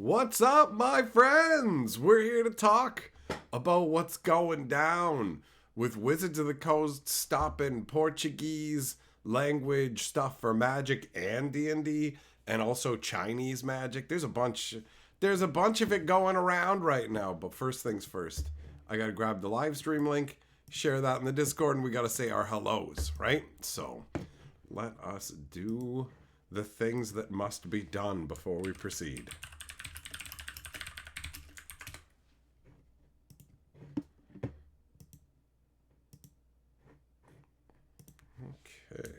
What's up, my friends? We're here to talk about what's going down with Wizards of the Coast stopping Portuguese language stuff for Magic and D&D, and also Chinese Magic. There's a bunch of it going around right now, but first things first. I got to grab the live stream link, share that in the Discord, and we got to say our hellos, right? So, let us do the things that must be done before we proceed. Okay.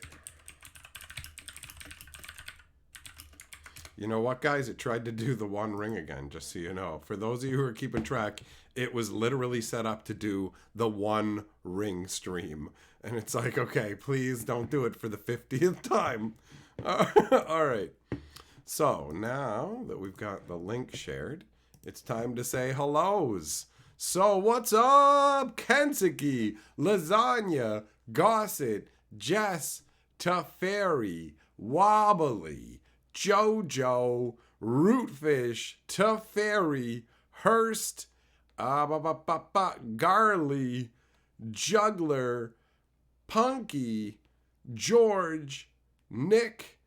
You know what, guys? It tried to do the One Ring again, just so you know. For those of you who are keeping track, it was literally set up to do the One Ring stream. And it's like, okay, please don't do it for the 50th time. All right. So now that we've got the link shared, it's time to say hellos. So what's up, Kensuke, Lasagna, Gossett, Jess, Teferi, Wobbly, Jojo, Rootfish, Teferi, Hurst, Garly, Juggler, Punky, George, Nick,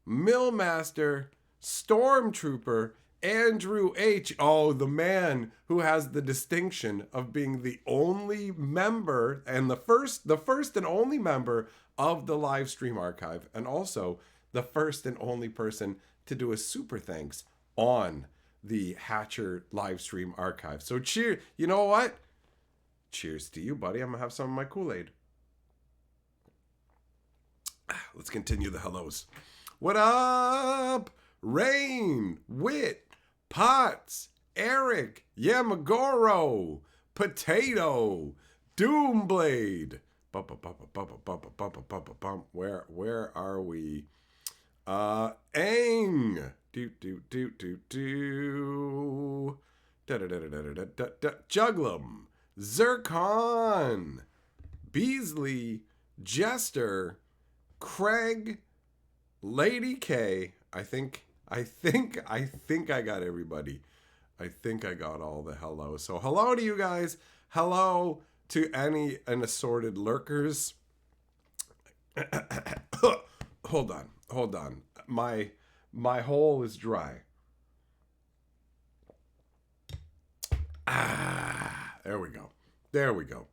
Millmaster, Stormtrooper, Andrew H. Oh, the man who has the distinction of being the only member and the first and only member of the live stream archive, and also the first and only person to do a super thanks on the Hatcher live stream archive. So cheer. You know what? Cheers to you, buddy. I'm gonna have some of my Kool-Aid. Let's continue the hellos. What up? Rain, Wit, Potts, Eric, Yamagoro, Potato, Doomblade. Where are we? Aang. Juglum, Zircon, Beasley, Jester, Craig, Lady K. I think I got everybody. I think I got all the hello. So hello to you guys. Hello to any and assorted lurkers. Hold on. My hole is dry. There we go.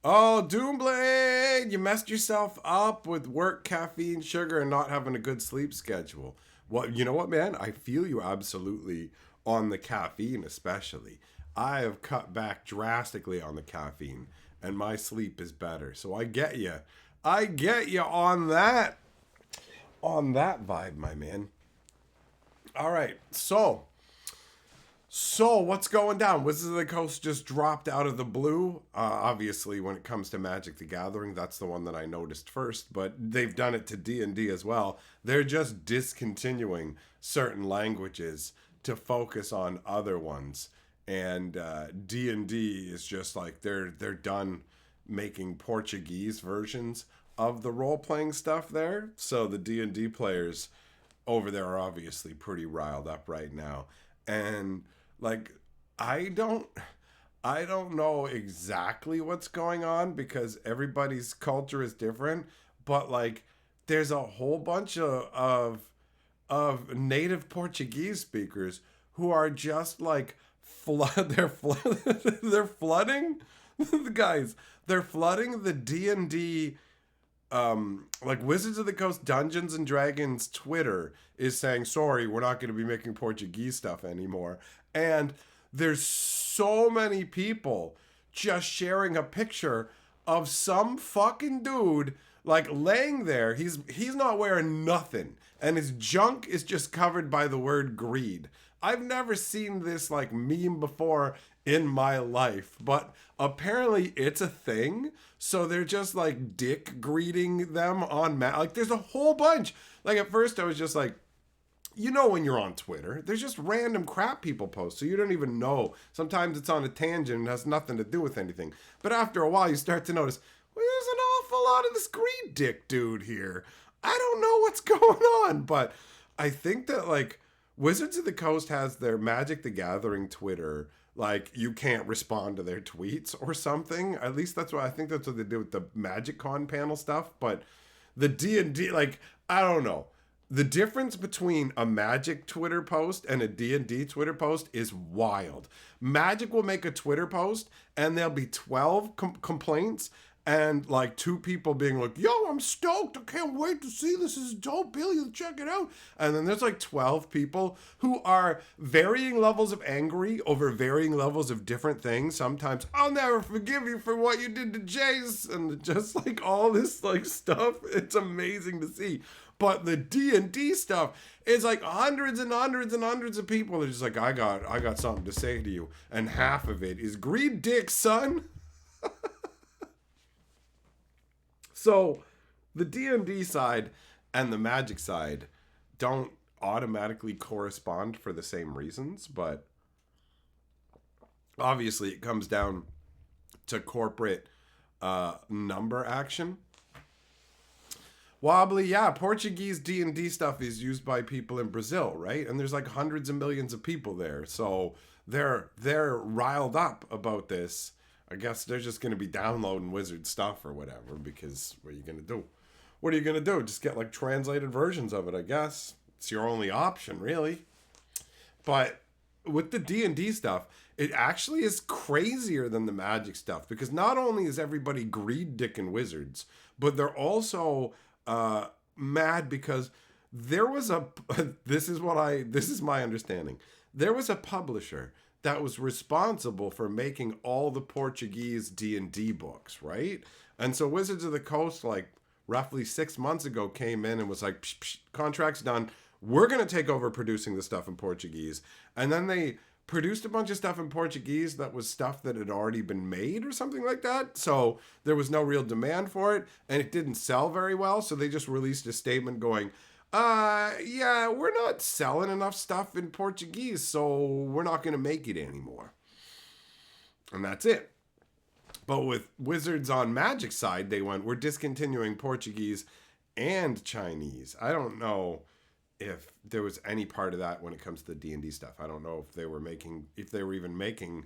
Oh, Doomblade, you messed yourself up with work, caffeine, sugar, and not having a good sleep schedule. Well, you know what, man? I feel you absolutely on the caffeine, especially. I have cut back drastically on the caffeine, and my sleep is better. So I get you. On that vibe, my man. All right, so what's going down? Wizards of the Coast just dropped out of the blue. Obviously, when it comes to Magic the Gathering, that's the one that I noticed first, but they've done it to D&D as well. They're just discontinuing certain languages to focus on other ones. And D&D is just like, they're done making Portuguese versions of the role-playing stuff there. So the D&D players over there are obviously pretty riled up right now. And like, I don't know exactly what's going on because everybody's culture is different, but like there's a whole bunch of native Portuguese speakers who are just like they're flooding the guys. They're flooding the D&D like Wizards of the Coast Dungeons and Dragons Twitter is saying, sorry, we're not going to be making Portuguese stuff anymore. And there's so many people just sharing a picture of some fucking dude like laying there. He's not wearing nothing, and his junk is just covered by the word greed. I've never seen this like meme before in my life, but apparently it's a thing. So they're just like dick greeting them on like there's a whole bunch. Like at first I was just like, you know, when you're on Twitter, there's just random crap people post, so you don't even know. Sometimes it's on a tangent and has nothing to do with anything. But after a while, you start to notice, well, there's an awful lot of this greed dick dude here. I don't know what's going on, but I think that like Wizards of the Coast has their Magic the Gathering Twitter. Like, you can't respond to their tweets or something. At least that's what I think that's what they did with the Magic Con panel stuff. But the D&D, like, I don't know. The difference between a Magic Twitter post and a D&D Twitter post is wild. Magic will make a Twitter post and there'll be 12 complaints and like 2 people being like, yo, I'm stoked. I can't wait to see this. This is dope. Billy, check it out. And then there's like 12 people who are varying levels of angry over varying levels of different things. Sometimes, I'll never forgive you for what you did to Jace. And just like all this like stuff. It's amazing to see. But the D&D stuff is like hundreds and hundreds and hundreds of people are just like, I got something to say to you. And half of it is greed dick, son. So the D&D side and the Magic side don't automatically correspond for the same reasons, but obviously it comes down to corporate number action. Wobbly, yeah, Portuguese D&D stuff is used by people in Brazil, right? And there's like hundreds of millions of people there. So they're riled up about this. I guess they're just going to be downloading Wizard stuff or whatever, because what are you going to do? What are you going to do? Just get like translated versions of it, I guess. It's your only option, really. But with the D&D stuff, it actually is crazier than the Magic stuff, because not only is everybody greed dicking Wizards, but they're also mad because there was this is my understanding. There was a publisher that was responsible for making all the Portuguese D&D books, right? And so Wizards of the Coast, like roughly 6 months ago, came in and was like, psh, psh, contract's done. We're going to take over producing the stuff in Portuguese. And then they produced a bunch of stuff in Portuguese that was stuff that had already been made or something like that. So there was no real demand for it, and it didn't sell very well. So they just released a statement going, yeah, we're not selling enough stuff in Portuguese, so we're not going to make it anymore. And that's it. But with Wizards on Magic side, they went, we're discontinuing Portuguese and Chinese. I don't know if there was any part of that when it comes to the D&D stuff. I don't know if they were even making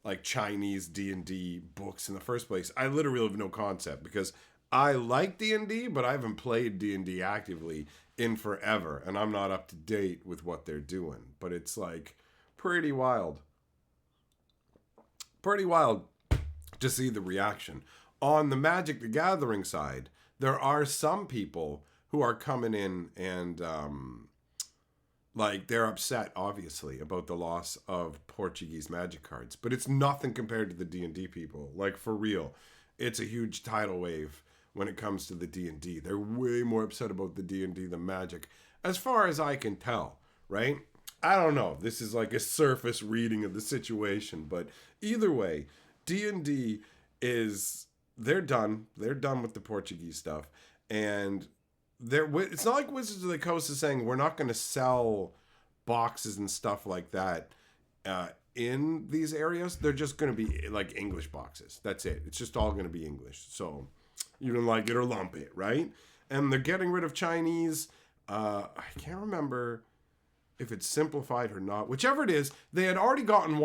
like Chinese D&D books in the first place. I literally have no concept, because I like D&D, but I haven't played D&D actively in forever, and I'm not up to date with what they're doing. But it's like pretty wild to see the reaction. On the Magic the Gathering side, there are some people who are coming in and like they're upset, obviously, about the loss of Portuguese Magic cards, but it's nothing compared to the D&D people. Like, for real, it's a huge tidal wave when it comes to the D&D. They're way more upset about the D&D than Magic, as far as I can tell, right? I don't know. This is like a surface reading of the situation, but either way, D&D they're done. They're done with the Portuguese stuff, and it's not like Wizards of the Coast is saying we're not going to sell boxes and stuff like that in these areas. They're just going to be like English boxes. That's it. It's just all going to be English. So you don't like it or lump it, right? And they're getting rid of Chinese. I can't remember if it's simplified or not. Whichever it is, they had already gotten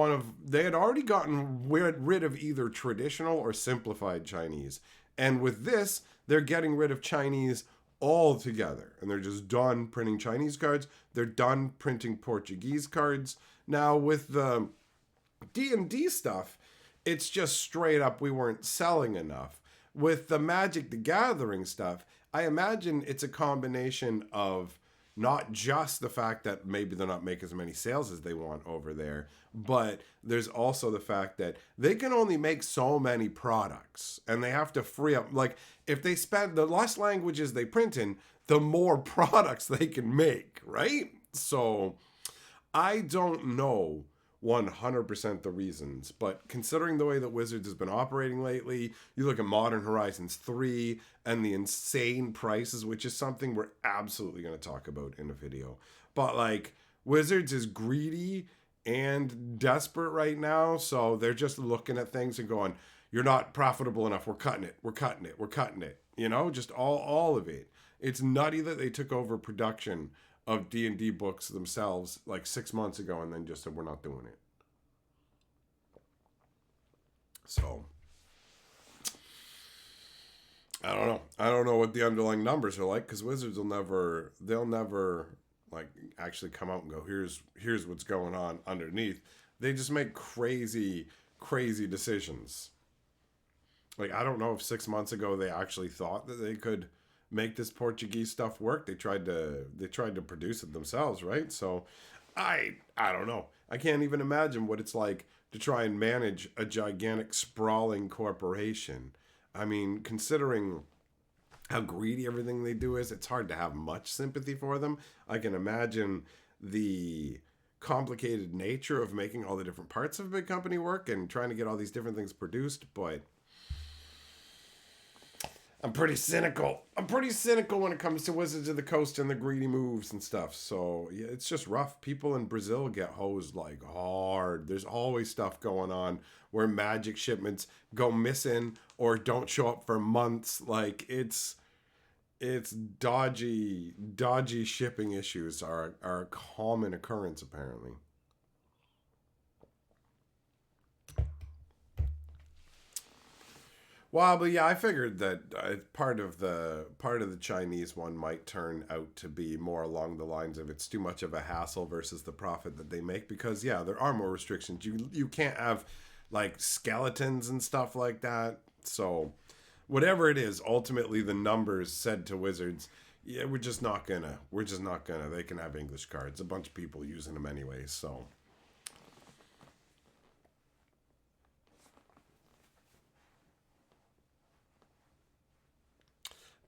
rid of either traditional or simplified Chinese. And with this, they're getting rid of Chinese altogether. And they're just done printing Chinese cards. They're done printing Portuguese cards. Now, with the D&D stuff, it's just straight up we weren't selling enough. With the Magic the Gathering stuff, I imagine it's a combination of not just the fact that maybe they're not making as many sales as they want over there, but there's also the fact that they can only make so many products, and they have to free up. Like, if they spend the less languages they print in, the more products they can make, right? So I don't know 100% the reasons, but considering the way that Wizards has been operating lately, you look at Modern Horizons 3 and the insane prices, which is something we're absolutely going to talk about in a video. But like, Wizards is greedy and desperate right now, so they're just looking at things and going, you're not profitable enough, we're cutting it, you know, just all of it. It's nutty that they took over production of D&D books themselves like 6 months ago and then just said, we're not doing it. So, I don't know. I don't know what the underlying numbers are like because Wizards they'll never like actually come out and go, here's what's going on underneath. They just make crazy decisions. Like, I don't know if 6 months ago they actually thought that they could make this Portuguese stuff work. They tried to produce it themselves, right? So I don't know. I can't even imagine what it's like to try and manage a gigantic sprawling corporation. I mean, considering how greedy everything they do is, it's hard to have much sympathy for them. I can imagine the complicated nature of making all the different parts of a big company work and trying to get all these different things produced, but I'm pretty cynical. I'm pretty cynical when it comes to Wizards of the Coast and the greedy moves and stuff. So, yeah, it's just rough. People in Brazil get hosed like hard. There's always stuff going on where Magic shipments go missing or don't show up for months. Like, it's dodgy shipping issues are a common occurrence apparently. Well, but yeah, I figured that part of the Chinese one might turn out to be more along the lines of it's too much of a hassle versus the profit that they make because yeah, there are more restrictions. You can't have like skeletons and stuff like that. So whatever it is, ultimately the numbers said to Wizards, yeah, we're just not gonna. They can have English cards. A bunch of people using them anyway, so.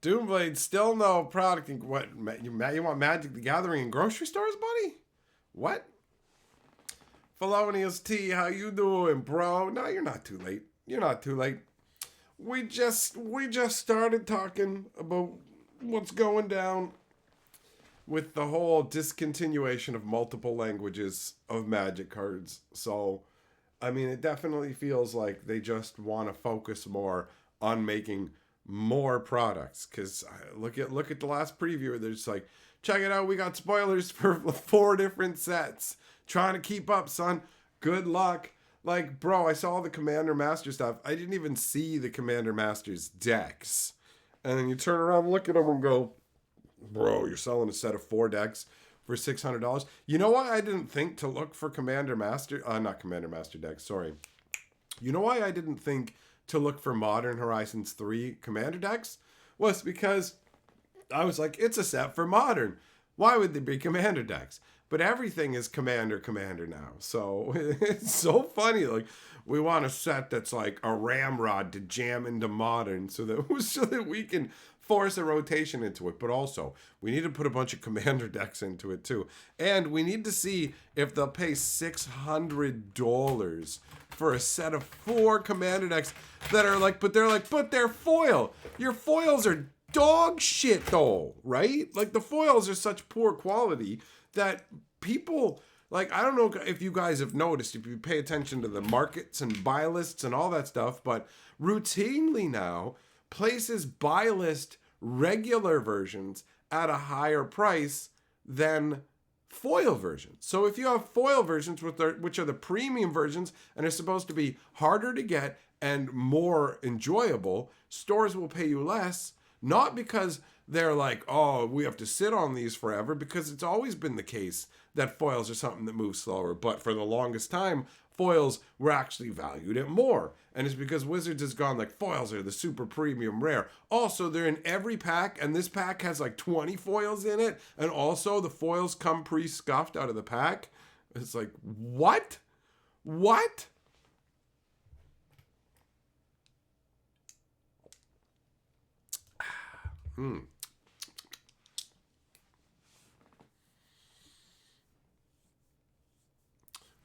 Doomblade still no product. What you want Magic the Gathering in grocery stores, buddy? What? Felonious T, how you doing, bro? No, you're not too late. You're not too late. We just started talking about what's going down with the whole discontinuation of multiple languages of Magic cards. So, I mean, it definitely feels like they just want to focus more on making more products. Because look at the last preview. They're just like, check it out. We got spoilers for 4 different sets. Trying to keep up, son. Good luck. Like, bro, I saw the Commander Master stuff. I didn't even see the Commander Master's decks. And then you turn around, look at them, and go, bro, you're selling a set of 4 decks for $600. You know why I didn't think to look for Commander Master? Not Commander Master decks, sorry. You know why I didn't think to look for Modern Horizons 3 Commander decks? Was because I was like, it's a set for Modern. Why would they be Commander decks? But everything is Commander now. So it's so funny. Like, we want a set that's like a ramrod to jam into Modern so that we can force a rotation into it. But also, we need to put a bunch of Commander decks into it too. And we need to see if they'll pay $600 for a set of 4 Commander decks that are like, but they're foil. Your foils are dog shit though, right? Like, the foils are such poor quality that people, like, I don't know if you guys have noticed, if you pay attention to the markets and buy lists and all that stuff, but routinely now, places buy list regular versions at a higher price than foil versions. So if you have foil versions, which are the premium versions and are supposed to be harder to get and more enjoyable, stores will pay you less, not because they're like, oh, we have to sit on these forever, because it's always been the case that foils are something that moves slower. But for the longest time, foils were actually valued at more. And it's because Wizards has gone like, foils are the super premium rare. Also, they're in every pack, and this pack has like 20 foils in it. And also, the foils come pre-scuffed out of the pack. It's like, what? What?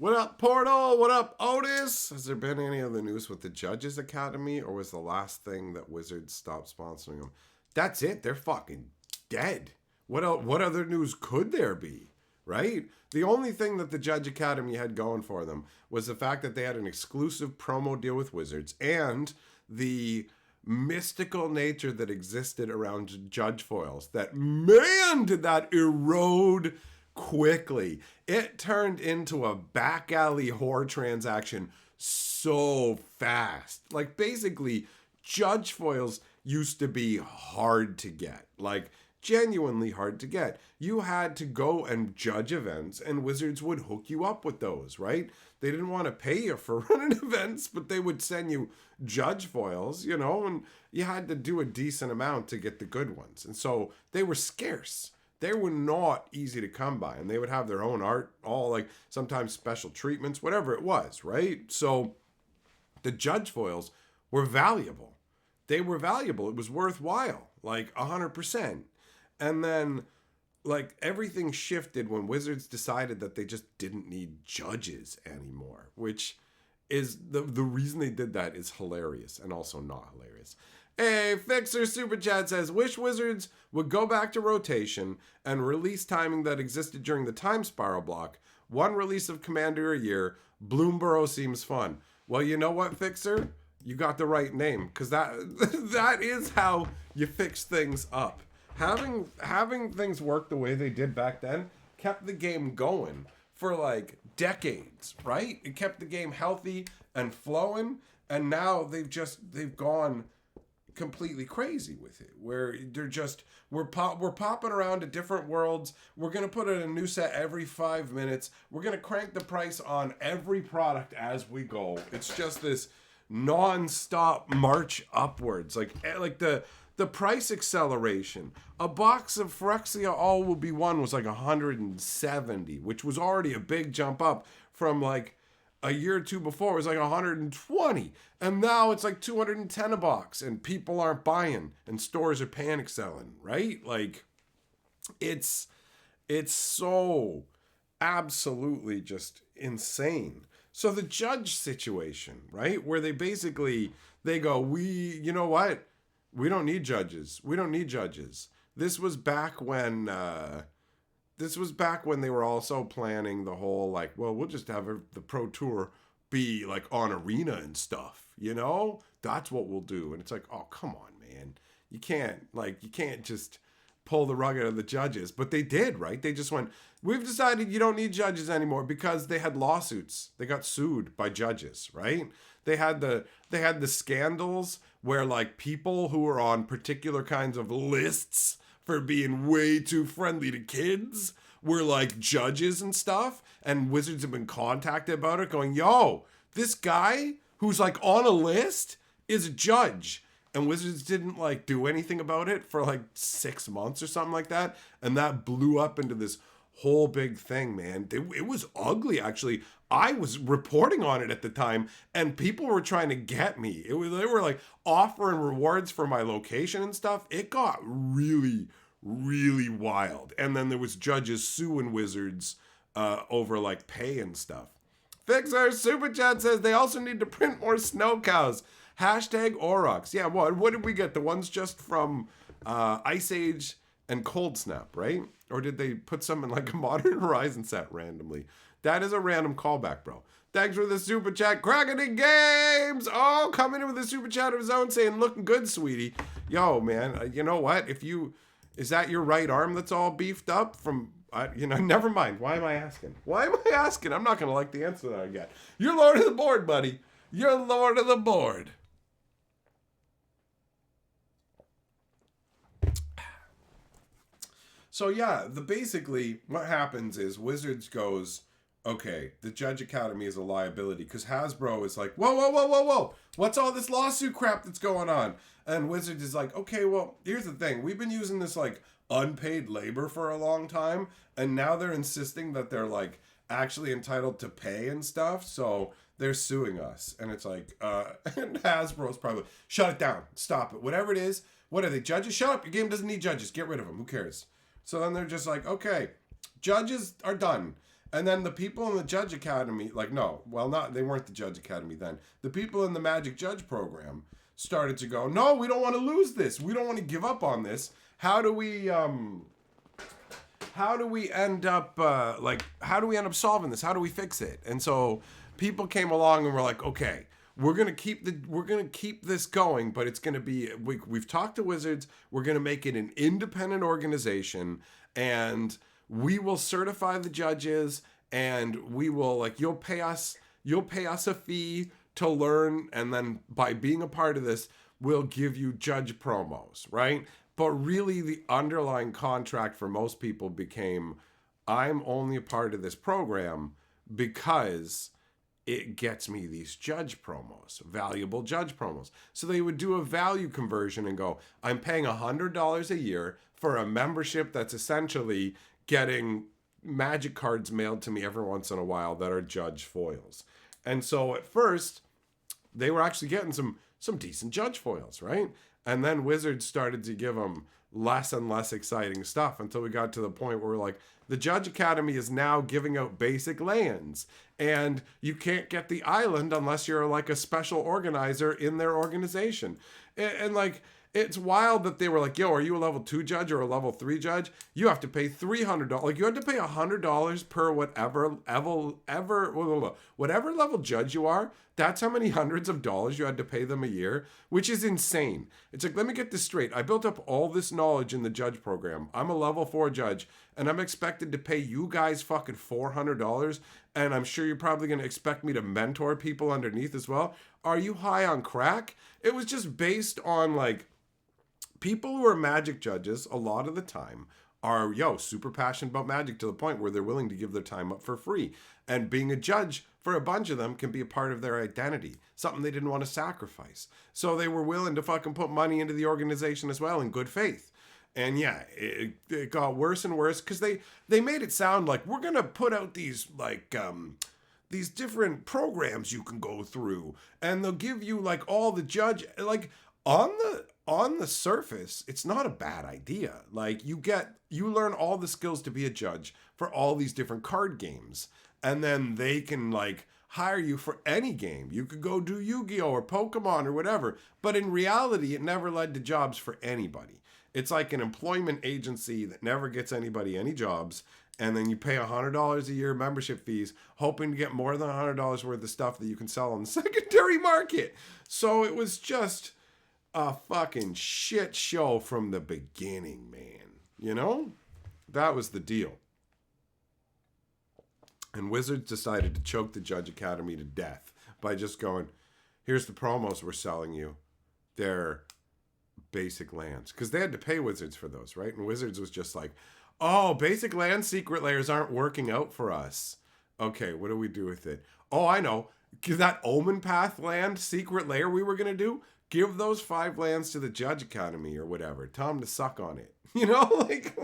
What up, Portal? What up, Otis? Has there been any other news with the Judges Academy, or was the last thing that Wizards stopped sponsoring them? That's it. They're fucking dead. What else, what other news could there be, right? The only thing that the Judge Academy had going for them was the fact that they had an exclusive promo deal with Wizards and the mystical nature that existed around judge foils that, man, did that erode quickly. It turned into a back alley whore transaction so fast. Like, basically, judge foils used to be hard to get. Like, genuinely hard to get. You had to go and judge events, and Wizards would hook you up with those, right? They didn't want to pay you for running events, but they would send you judge foils, you know, and you had to do a decent amount to get the good ones. And so they were scarce. They were not easy to come by, and they would have their own art, all like sometimes special treatments, whatever it was, right? So the judge foils were valuable. They were valuable. It was worthwhile, like 100%. And then, like, everything shifted when Wizards decided that they just didn't need judges anymore, which is the reason they did that is hilarious and also not hilarious. Hey, Fixer Super Chat says, wish Wizards would go back to rotation and release timing that existed during the time spiral block. One release of Commander a year. Bloomborough seems fun. Well, you know what, Fixer? You got the right name, because that is how you fix things up. Having things work the way they did back then kept the game going for like decades, right? It kept the game healthy and flowing, and now they've gone completely crazy with it, where we're popping around to different worlds. We're gonna put in a new set every 5 minutes. We're gonna crank the price on every product as we go. It's just this non-stop march upwards, like the price acceleration. A box of Phyrexia All Will Be One was like 170, which was already a big jump up from like a year or two before. It was like 120, and now it's like 210 a box, and people aren't buying, and stores are panic selling, right? Like, it's so absolutely just insane. So the judge situation, right, where they go, you know what? We don't need judges. We don't need judges. This was back when they were also planning the whole, like, well, we'll just have the Pro Tour be like on Arena and stuff, you know? That's what we'll do. And it's like, oh, come on, man. You can't just pull the rug out of the judges. But they did, right? They just went, we've decided you don't need judges anymore, because they had lawsuits. They got sued by judges, right? They had the scandals where, like, people who were on particular kinds of lists for being way too friendly to kids were like judges and stuff, and Wizards have been contacted about it going, yo, this guy who's like on a list is a judge. And Wizards didn't like do anything about it for like 6 months or something like that, and that blew up into this whole big thing, man. It was ugly, actually. I was reporting on it at the time, and people were trying to get me. They were like offering rewards for my location and stuff. It got really, really wild. And then there was judges suing Wizards over like pay and stuff. Fixer Super Chat says they also need to print more snow cows. Hashtag Aurochs. Yeah, what did we get? The ones just from Ice Age and Cold Snap, right? Or did they put some in like a Modern Horizon set randomly? That is a random callback, bro. Thanks for the super chat. Cracking Games! Oh, coming in with a super chat of his own saying, looking good, sweetie. Yo, man, you know what? Is that your right arm that's all beefed up from, never mind. Why am I asking? I'm not going to like the answer that I get. You're Lord of the Board, buddy. You're Lord of the Board. So yeah, basically what happens is Wizards goes, okay, the Judge Academy is a liability, because Hasbro is like, whoa, what's all this lawsuit crap that's going on? And Wizards is like, okay, well, here's the thing. We've been using this like unpaid labor for a long time, and now they're insisting that they're like actually entitled to pay and stuff, so they're suing us. And it's like, and Hasbro's probably, shut it down, stop it, whatever it is. What are they, judges? Shut up, your game doesn't need judges, get rid of them, who cares? So then they're just like, okay, judges are done. And then the people in the Judge Academy, like, they weren't the Judge Academy then. The people in the Magic Judge program started to go, no, we don't want to lose this. We don't want to give up on this. How do we end up solving this? How do we fix it? And so people came along and were like, okay, we're gonna keep this going, but it's gonna be we've talked to Wizards. We're gonna make it an independent organization, and we will certify the judges, and we will you'll pay us a fee to learn, and then by being a part of this, we'll give you judge promos, right? But really, the underlying contract for most people became, I'm only a part of this program because it gets me these judge promos, valuable judge promos. So they would do a value conversion and go, I'm paying $100 a year for a membership that's essentially getting magic cards mailed to me every once in a while that are judge foils. And so at first, they were actually getting some decent judge foils, right? And then Wizards started to give them less and less exciting stuff until we got to the point where we're like, the Judge Academy is now giving out basic lands, and you can't get the island unless you're like a special organizer in their organization. And like, it's wild that they were like, yo, are you a level 2 judge or a level 3 judge? You have to pay $300. Like, you had to pay $100 per whatever level judge you are. That's how many hundreds of dollars you had to pay them a year, which is insane. It's like, let me get this straight. I built up all this knowledge in the judge program. I'm a level 4 judge, and I'm expected to pay you guys fucking $400, and I'm sure you're probably going to expect me to mentor people underneath as well. Are you high on crack? It was just based on, like, people who are magic judges a lot of the time are, super passionate about magic to the point where they're willing to give their time up for free. And being a judge for a bunch of them can be a part of their identity, something they didn't want to sacrifice. So they were willing to fucking put money into the organization as well in good faith. And yeah, it got worse and worse because they made it sound like we're going to put out these these different programs you can go through, and they'll give you like all the judge, like on the surface, it's not a bad idea. Like, you learn all the skills to be a judge for all these different card games, and then they can like hire you for any game. You could go do Yu-Gi-Oh or Pokemon or whatever, but in reality, it never led to jobs for anybody. It's like an employment agency that never gets anybody any jobs, and then you pay $100 a year membership fees, hoping to get more than $100 worth of stuff that you can sell on the secondary market. So it was just a fucking shit show from the beginning, man. You know? That was the deal. And Wizards decided to choke the Judge Academy to death by just going, here's the promos we're selling you. They're basic lands. Because they had to pay Wizards for those, right? And Wizards was just like, oh, basic land secret layers aren't working out for us. Okay, what do we do with it? Oh, I know. That Omen Path land secret layer we were going to do? Give those 5 lands to the Judge Academy or whatever. Tell them to suck on it. You know? Like,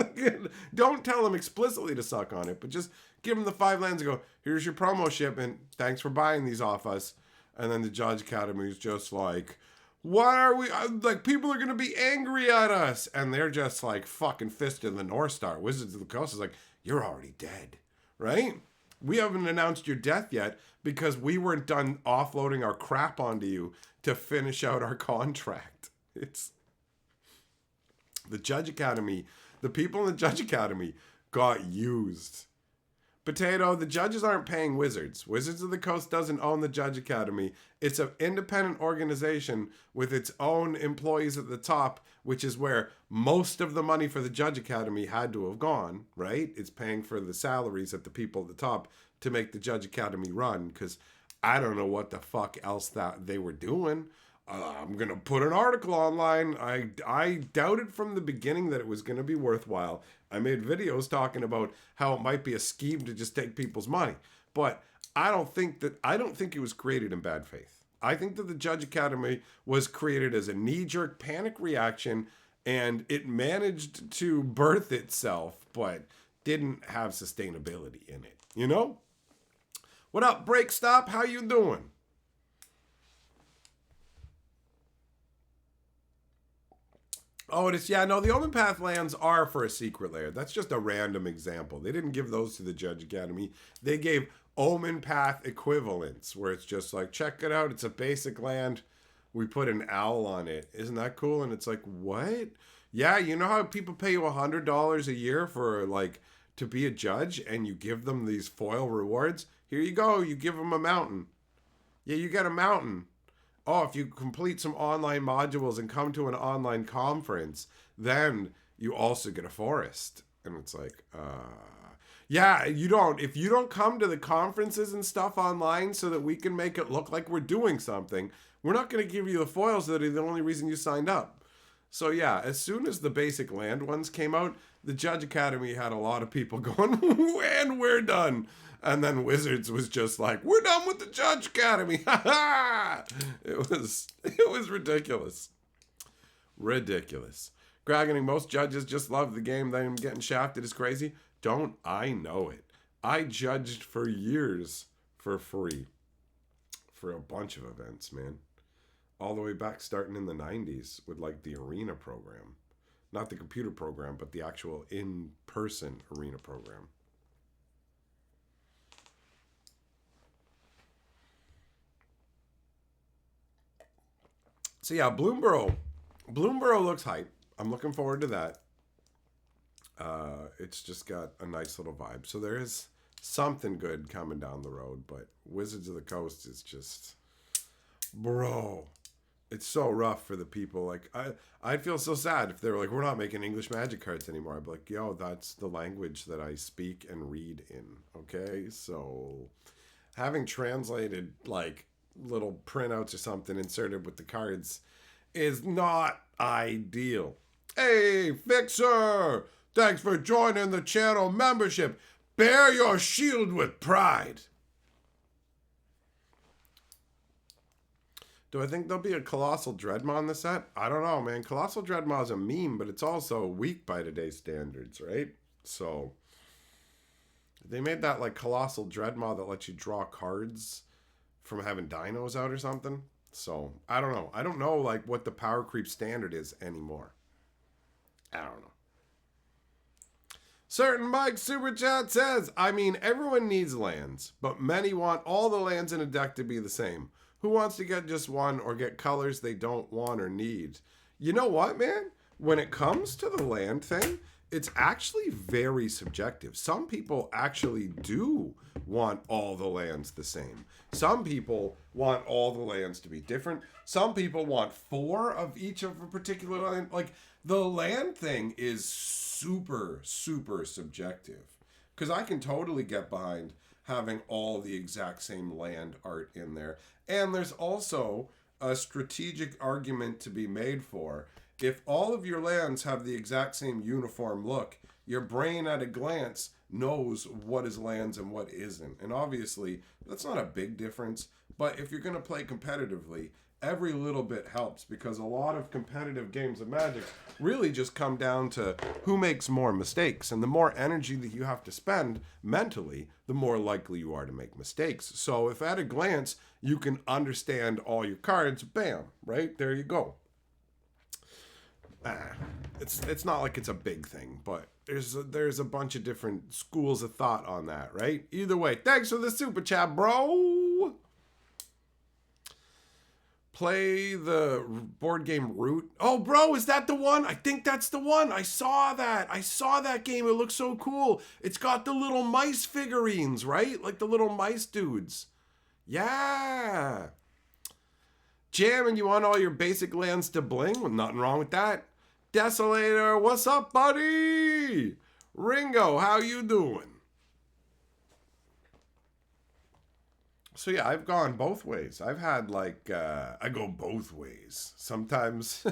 don't tell them explicitly to suck on it, but just give them the 5 lands and go, here's your promo shipment. Thanks for buying these off us. And then the Judge Academy is just like, what are we, like, people are going to be angry at us. And they're just like fucking fist in the North Star. Wizards of the Coast is like, you're already dead, right? We haven't announced your death yet because we weren't done offloading our crap onto you to finish out our contract. It's the Judge Academy. The people in the Judge Academy got used. Potato, the judges aren't paying Wizards. Wizards of the Coast doesn't own the Judge Academy. It's an independent organization with its own employees at the top, which is where most of the money for the Judge Academy had to have gone, right? It's paying for the salaries of the people at the top to make the Judge Academy run, because I don't know what the fuck else that they were doing. I'm going to put an article online. I doubted from the beginning that it was going to be worthwhile. I made videos talking about how it might be a scheme to just take people's money. But I don't think it was created in bad faith. I think that the Judge Academy was created as a knee-jerk panic reaction, and it managed to birth itself, but didn't have sustainability in it. You know? What up, Break Stop? How you doing? Oh, the Omen Path lands are for a secret layer. That's just a random example. They didn't give those to the Judge Academy. They gave Omen Path equivalents, where it's just like, check it out, it's a basic land. We put an owl on it. Isn't that cool? And it's like, what? Yeah, you know how people pay you $100 a year for, like, to be a judge, and you give them these foil rewards? Here you go, you give them a mountain. Yeah, you get a mountain. oh, if you complete some online modules and come to an online conference, then you also get a forest. And it's like, yeah, you don't. If you don't come to the conferences and stuff online so that we can make it look like we're doing something, we're not going to give you the foils that are the only reason you signed up. So yeah, as soon as the basic land ones came out, the Judge Academy had a lot of people going, and we're done. And then Wizards was just like, we're done with the Judge Academy. Ha ha! It was ridiculous. Ridiculous. Gragging, most judges just love the game. Them getting shafted is crazy. Don't I know it? I judged for years for free for a bunch of events, man. All the way back starting in the 90s with like the arena program. Not the computer program, but the actual in-person arena program. So yeah, Bloomborough looks hype. I'm looking forward to that. It's just got a nice little vibe. So there is something good coming down the road, but Wizards of the Coast is just, bro, it's so rough for the people. Like I'd feel so sad if they were like, we're not making English Magic cards anymore. I'd be like, yo, that's the language that I speak and read in. Okay, so having translated like little printouts or something inserted with the cards is not ideal. Hey, Fixer! Thanks for joining the channel membership. Bear your shield with pride. Do I think there'll be a Colossal Dreadmaw in the set? I don't know, man. Colossal Dreadmaw is a meme, but it's also weak by today's standards, right? So they made that like Colossal Dreadmaw that lets you draw cards from having dinos out or something. So I don't know. I don't know like what the power creep standard is anymore. I don't know. Certain Mike Super Chat says, I mean, everyone needs lands, but many want all the lands in a deck to be the same. Who wants to get just one or get colors they don't want or need? You know what, man? When it comes to the land thing, it's actually very subjective. Some people actually do want all the lands the same. Some people want all the lands to be different. Some people want 4 of each of a particular land. Like, the land thing is super, super subjective. Because I can totally get behind having all the exact same land art in there. And there's also a strategic argument to be made for. If all of your lands have the exact same uniform look, your brain at a glance knows what is lands and what isn't. And obviously, that's not a big difference. But if you're going to play competitively, every little bit helps, because a lot of competitive games of Magic really just come down to who makes more mistakes. And the more energy that you have to spend mentally, the more likely you are to make mistakes. So if at a glance you can understand all your cards, bam, right? There you go. It's not like it's a big thing, but there's a bunch of different schools of thought on that, right? Either way, thanks for the super chat, bro. Play the board game Root. Oh, bro, is that the one? I think that's the one. I saw that game. It looks so cool. It's got the little mice figurines, right? Like the little mice dudes. Yeah. Jam, and you want all your basic lands to bling? Well, nothing wrong with that. Desolator, what's up, buddy? Ringo, how you doing? So yeah, I've gone both ways. I've had like, I go both ways. Sometimes,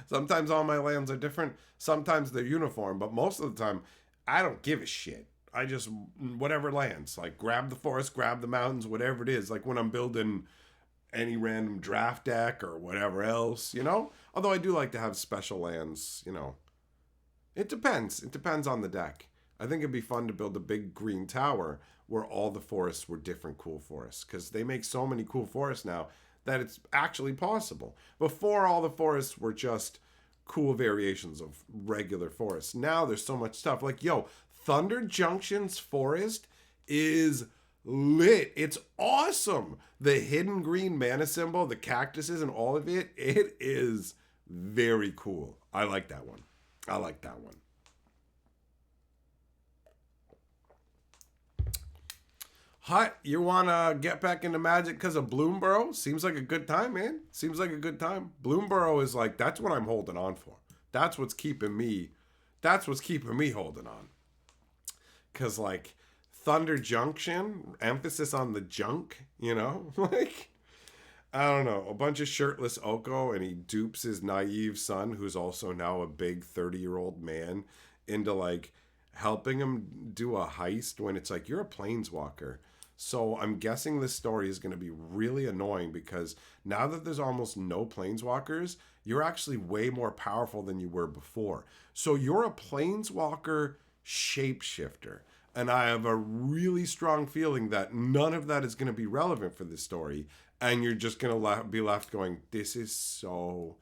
sometimes all my lands are different. Sometimes they're uniform, but most of the time, I don't give a shit. I just, whatever lands, like grab the forest, grab the mountains, whatever it is. Like when I'm building any random draft deck or whatever else, you know? Although I do like to have special lands, you know. It depends. It depends on the deck. I think it'd be fun to build a big green tower where all the forests were different cool forests, because they make so many cool forests now that it's actually possible. Before, all the forests were just cool variations of regular forests. Now there's so much stuff. Like, yo, Thunder Junction's forest is lit. It's awesome. The hidden green mana symbol, the cactuses and all of it, it is very cool. I like that one. I like that one. Hut, you want to get back into Magic because of Bloomborough? Seems like a good time, man. Seems like a good time. Bloomborough is like, that's what I'm holding on for. That's what's keeping me, that's what's keeping me holding on. Because, like, Thunder Junction, emphasis on the junk, you know? Like, I don't know. A bunch of shirtless Oko, and he dupes his naive son, who's also now a big 30-year-old man, into, like, helping him do a heist when it's like, you're a planeswalker. So I'm guessing this story is going to be really annoying because now that there's almost no planeswalkers, you're actually way more powerful than you were before. So you're a planeswalker shapeshifter. And I have a really strong feeling that none of that is going to be relevant for this story. And you're just going to be left going, this is so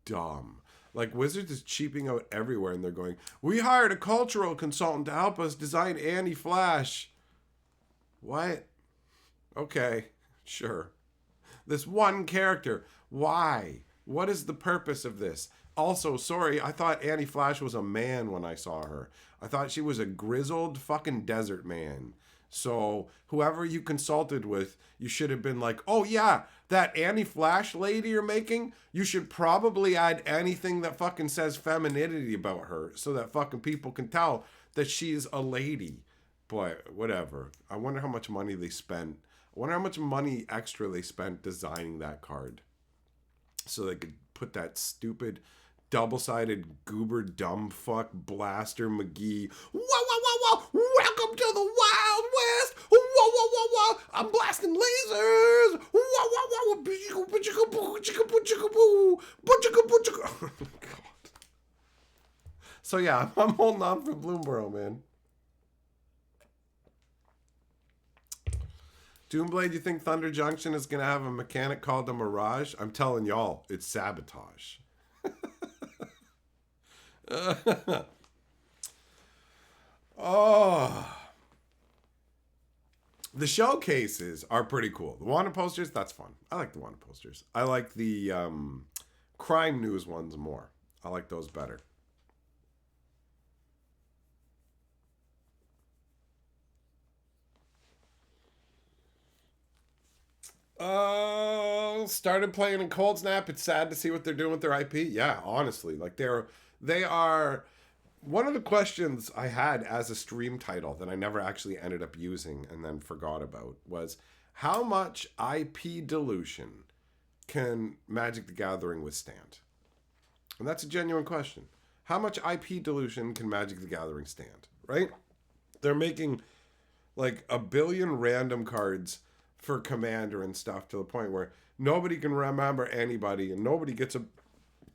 dumb. Like, Wizards is cheaping out everywhere, and they're going, we hired a cultural consultant to help us design Anti-Flash. What? Okay, sure. This one character. Why? What is the purpose of this? Also, sorry, I thought Anti-Flash was a man when I saw her. I thought she was a grizzled fucking desert man. So whoever you consulted with, you should have been like, oh yeah, that Anti-Flash lady you're making, you should probably add anything that fucking says femininity about her so that fucking people can tell that she's a lady. Boy, whatever. I wonder how much money they spent. I wonder how much money extra they spent designing that card. So they could put that stupid double-sided goober dumb fuck Blaster McGee. Whoa, whoa, whoa, whoa! Welcome to the Wild West! Whoa, whoa, whoa, whoa! I'm blasting lasers! Whoa, whoa, whoa! Oh, God. So yeah, I'm holding on for Bloomborough, man. Doomblade, you think Thunder Junction is going to have a mechanic called a Mirage? I'm telling y'all, it's sabotage. Oh. The showcases are pretty cool. The wanted posters, that's fun. I like the wanted posters. I like the crime news ones more. I like those better. Started playing in Cold Snap. It's sad to see what they're doing with their IP. Yeah, honestly, like they are. One of the questions I had as a stream title that I never actually ended up using and then forgot about was how much IP dilution can Magic the Gathering withstand? And that's a genuine question. How much IP dilution can Magic the Gathering stand? Right? They're making like a billion random cards for Commander and stuff to the point where nobody can remember anybody and nobody gets a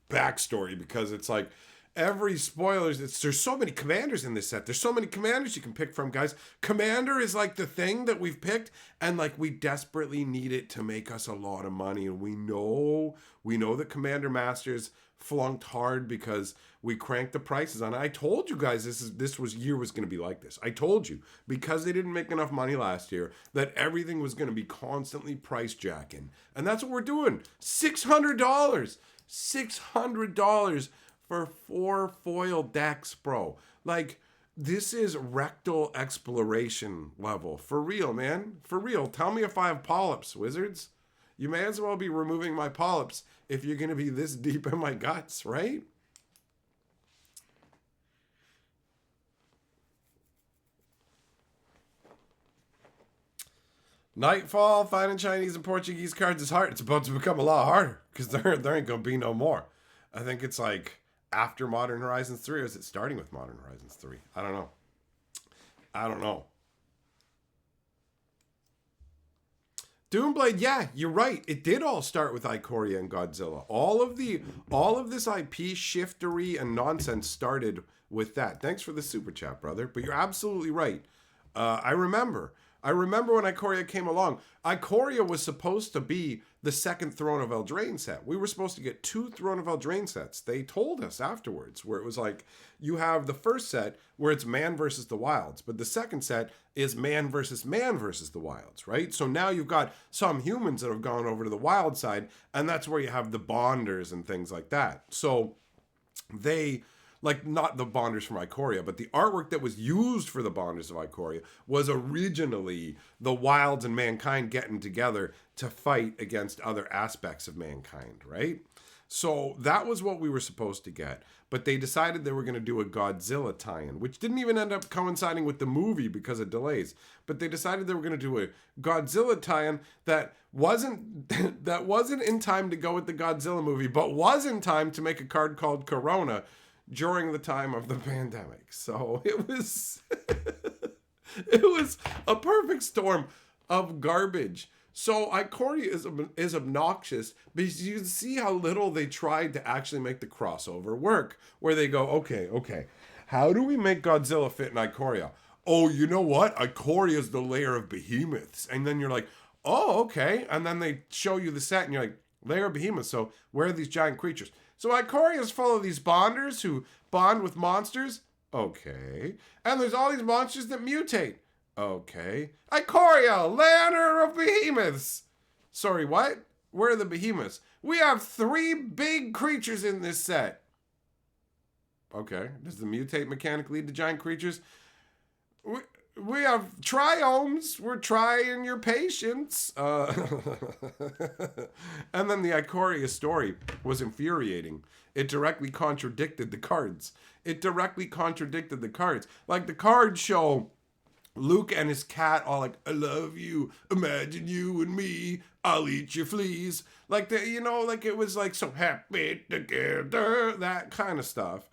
backstory because it's like every spoilers. There's so many commanders in this set. There's so many commanders you can pick from, guys. Commander is like the thing that we've picked, and like we desperately need it to make us a lot of money. And we know that Commander Masters flunked hard because we cranked the prices on it. I told you guys this year was going to be like this. I told you because they didn't make enough money last year that everything was going to be constantly price jacking, and that's what we're doing. $600, $600 for 4 foil decks, bro. Like, this is rectal exploration level. For real, man. For real. Tell me if I have polyps, Wizards. You may as well be removing my polyps if you're going to be this deep in my guts, right? Nightfall, finding Chinese and Portuguese cards is hard. It's about to become a lot harder because there ain't going to be no more. I think it's like after Modern Horizons 3, or is it starting with Modern Horizons 3? I don't know. I don't know. Doomblade, yeah, you're right. It did all start with Ikoria and Godzilla. All of this IP shiftery and nonsense started with that. Thanks for the super chat, brother. But you're absolutely right. I remember when Ikoria came along. Ikoria was supposed to be the second Throne of Eldraine set. We were supposed to get 2 Throne of Eldraine sets. They told us afterwards, where it was like, you have the first set where it's man versus the wilds, but the second set is man versus the wilds, right? So now you've got some humans that have gone over to the wild side, and that's where you have the bonders and things like that. So they like not the Bonders from Ikoria, but the artwork that was used for the Bonders of Ikoria was originally the Wilds and Mankind getting together to fight against other aspects of mankind, right? So that was what we were supposed to get. But they decided they were going to do a Godzilla tie-in, which didn't even end up coinciding with the movie because of delays. But they decided they were going to do a Godzilla tie-in that wasn't that wasn't in time to go with the Godzilla movie, but was in time to make a card called Corona during the time of the pandemic. So it was it was a perfect storm of garbage. So Ikoria is obnoxious because you see how little they tried to actually make the crossover work. Where they go, okay, how do we make Godzilla fit in Ikoria? Oh, you know what? Ikoria is the lair of behemoths. And then you're like, oh, okay. And then they show you the set and you're like, lair of behemoths. So where are these giant creatures? So Ikoria is full of these bonders who bond with monsters. Okay. And there's all these monsters that mutate. Okay. Ikoria, lair of behemoths. Sorry, what? Where are the behemoths? We have 3 big creatures in this set. Okay. Does the mutate mechanic lead to giant creatures? We have triomes. We're trying your patience. And then the Ikoria story was infuriating. It directly contradicted the cards. Like the cards show Luke and his cat all like, I love you, imagine you and me, I'll eat your fleas. Like, like it was like so happy together, that kind of stuff.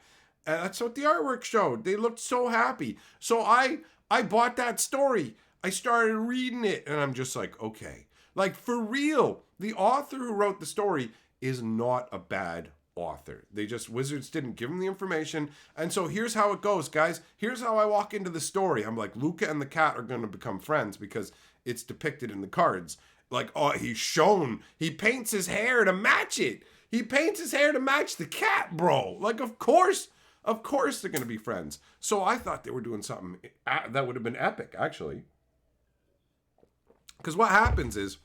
And that's what the artwork showed. They looked so happy. So I bought that story. I started reading it and I'm just like, okay. Like for real, the author who wrote the story is not a bad author. Wizards didn't give him the information. And so here's how it goes, guys. Here's how I walk into the story. I'm like, Luca and the cat are going to become friends because it's depicted in the cards. Like, oh, he paints his hair to match it. He paints his hair to match the cat, bro. Like, of course they're going to be friends. So I thought they were doing something that would have been epic, actually. Because what happens is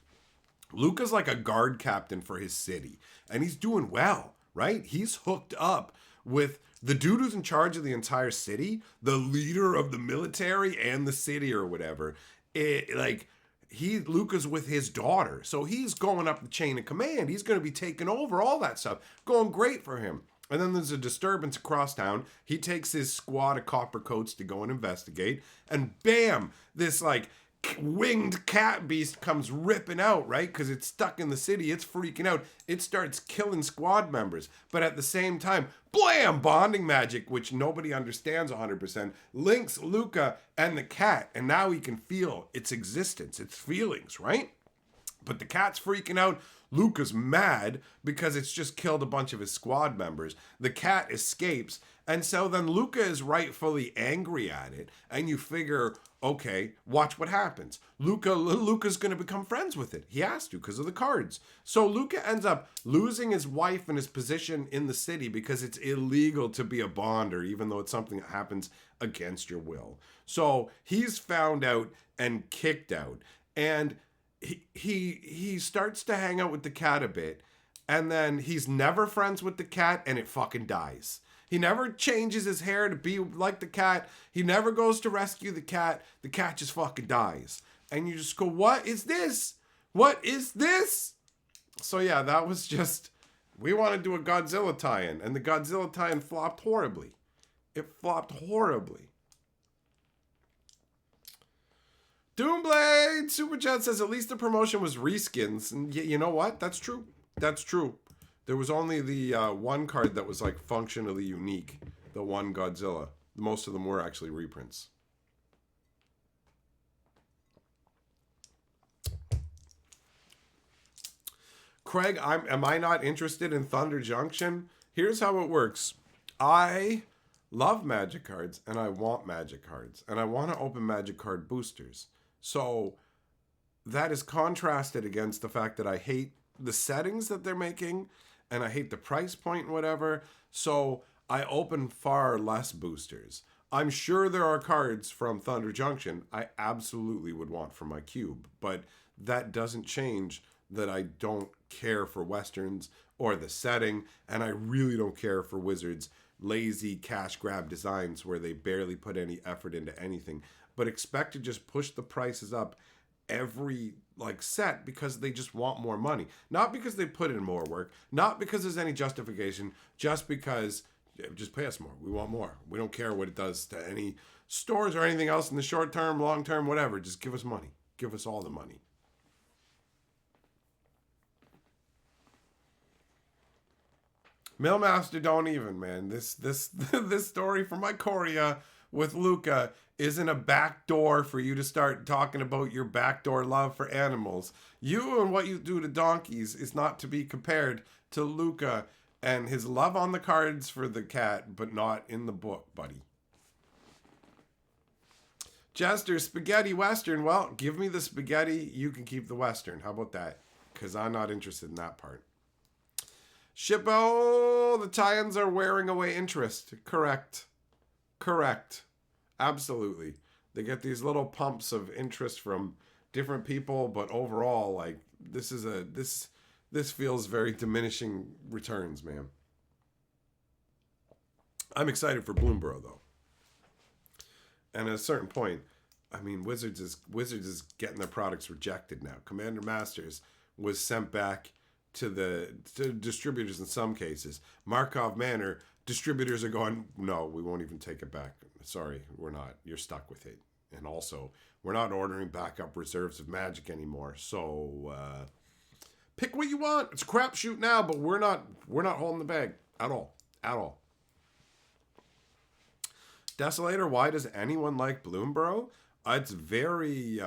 Luca's like a guard captain for his city. And he's doing well. Right? He's hooked up with the dude who's in charge of the entire city, the leader of the military and the city or whatever. Luca's with his daughter. So he's going up the chain of command. He's going to be taking over all that stuff. Going great for him. And then there's a disturbance across town. He takes his squad of copper coats to go and investigate. And bam, this like winged cat beast comes ripping out, right? Because it's stuck in the city. It's freaking out. It starts killing squad members. But at the same time, blam, bonding magic, which nobody understands 100%, links Luca and the cat. And now he can feel its existence, its feelings, right? But the cat's freaking out. Luca's mad because it's just killed a bunch of his squad members. The cat escapes. And so then Luca is rightfully angry at it. And you figure, okay, watch what happens. Luca's going to become friends with it. He has to because of the cards. So Luca ends up losing his wife and his position in the city because it's illegal to be a bonder, even though it's something that happens against your will. So he's found out and kicked out. And he starts to hang out with the cat a bit. And then he's never friends with the cat and it fucking dies. He never changes his hair to be like the cat. He never goes to rescue the cat. The cat just fucking dies. And you just go, what is this? What is this? So yeah, that was just, we want to do a Godzilla tie-in. And the Godzilla tie-in flopped horribly. It flopped horribly. Doomblade Super Chat says, at least the promotion was reskins. And you know what? That's true. That's true. There was only the one card that was like functionally unique. The one Godzilla. Most of them were actually reprints. Craig, am I not interested in Thunder Junction? Here's how it works. I love Magic cards and I want Magic cards. And I want to open Magic card boosters. So that is contrasted against the fact that I hate the settings that they're making. And I hate the price point and whatever. So I open far less boosters. I'm sure there are cards from Thunder Junction I absolutely would want for my cube. But that doesn't change that I don't care for Westerns or the setting. And I really don't care for Wizards lazy cash grab designs where they barely put any effort into anything, but expect to just push the prices up every like set because they just want more money. Not because they put in more work, not because there's any justification, just because just pay us more. We want more. We don't care what it does to any stores or anything else in the short term, long term, whatever. Just give us money. Give us all the money. Millmaster, don't even, man. This this story from Ikoria with Luca isn't a backdoor for you to start talking about your backdoor love for animals. You and what you do to donkeys is not to be compared to Luca and his love on the cards for the cat, but not in the book, buddy. Jester, spaghetti western. Well, give me the spaghetti. You can keep the western. How about that? Because I'm not interested in that part. Shippo, the tie-ins are wearing away interest. Correct. Correct. Absolutely. They get these little pumps of interest from different people, but overall, like, this feels very diminishing returns, man. I'm excited for Bloomborough, though. And at a certain point, I mean, Wizards is getting their products rejected now. Commander Masters was sent back to distributors in some cases. Markov Manor, distributors are going, no, we won't even take it back. Sorry, we're not. You're stuck with it. And also, we're not ordering backup reserves of Magic anymore. So, pick what you want. It's a crapshoot now, but we're not holding the bag at all. At all. Desolator, why does anyone like Bloomborough? It's very,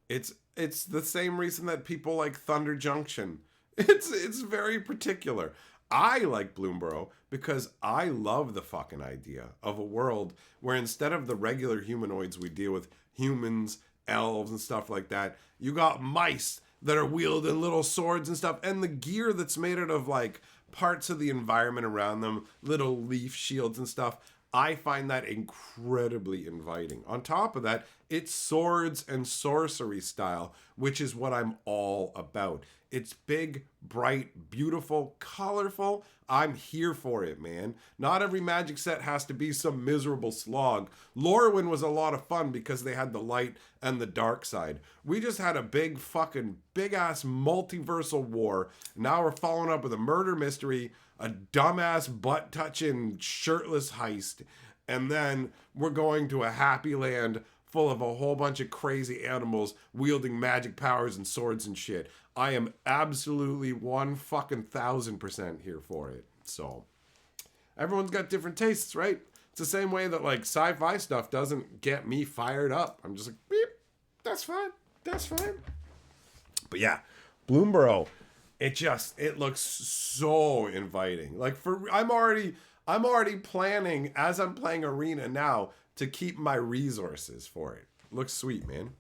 it's the same reason that people like Thunder Junction. It's very particular. I like Bloomborough because I love the fucking idea of a world where instead of the regular humanoids we deal with, humans, elves, and stuff like that, you got mice that are wielding little swords and stuff, and the gear that's made out of like parts of the environment around them, little leaf shields and stuff. I find that incredibly inviting. On top of that, it's swords and sorcery style, which is what I'm all about. It's big, bright, beautiful, colorful. I'm here for it, man. Not every Magic set has to be some miserable slog. Lorwyn was a lot of fun because they had the light and the dark side. We just had a big ass multiversal war. Now we're following up with a murder mystery, a dumbass butt-touching shirtless heist, and then we're going to a happy land full of a whole bunch of crazy animals wielding magic powers and swords and shit. I am absolutely 1,000% here for it. So, everyone's got different tastes, right? It's the same way that, like, sci-fi stuff doesn't get me fired up. I'm just like, beep, that's fine. But yeah, Bloomborough, it looks so inviting. Like, I'm already planning, as I'm playing Arena now, to keep my resources for it. Looks sweet, man.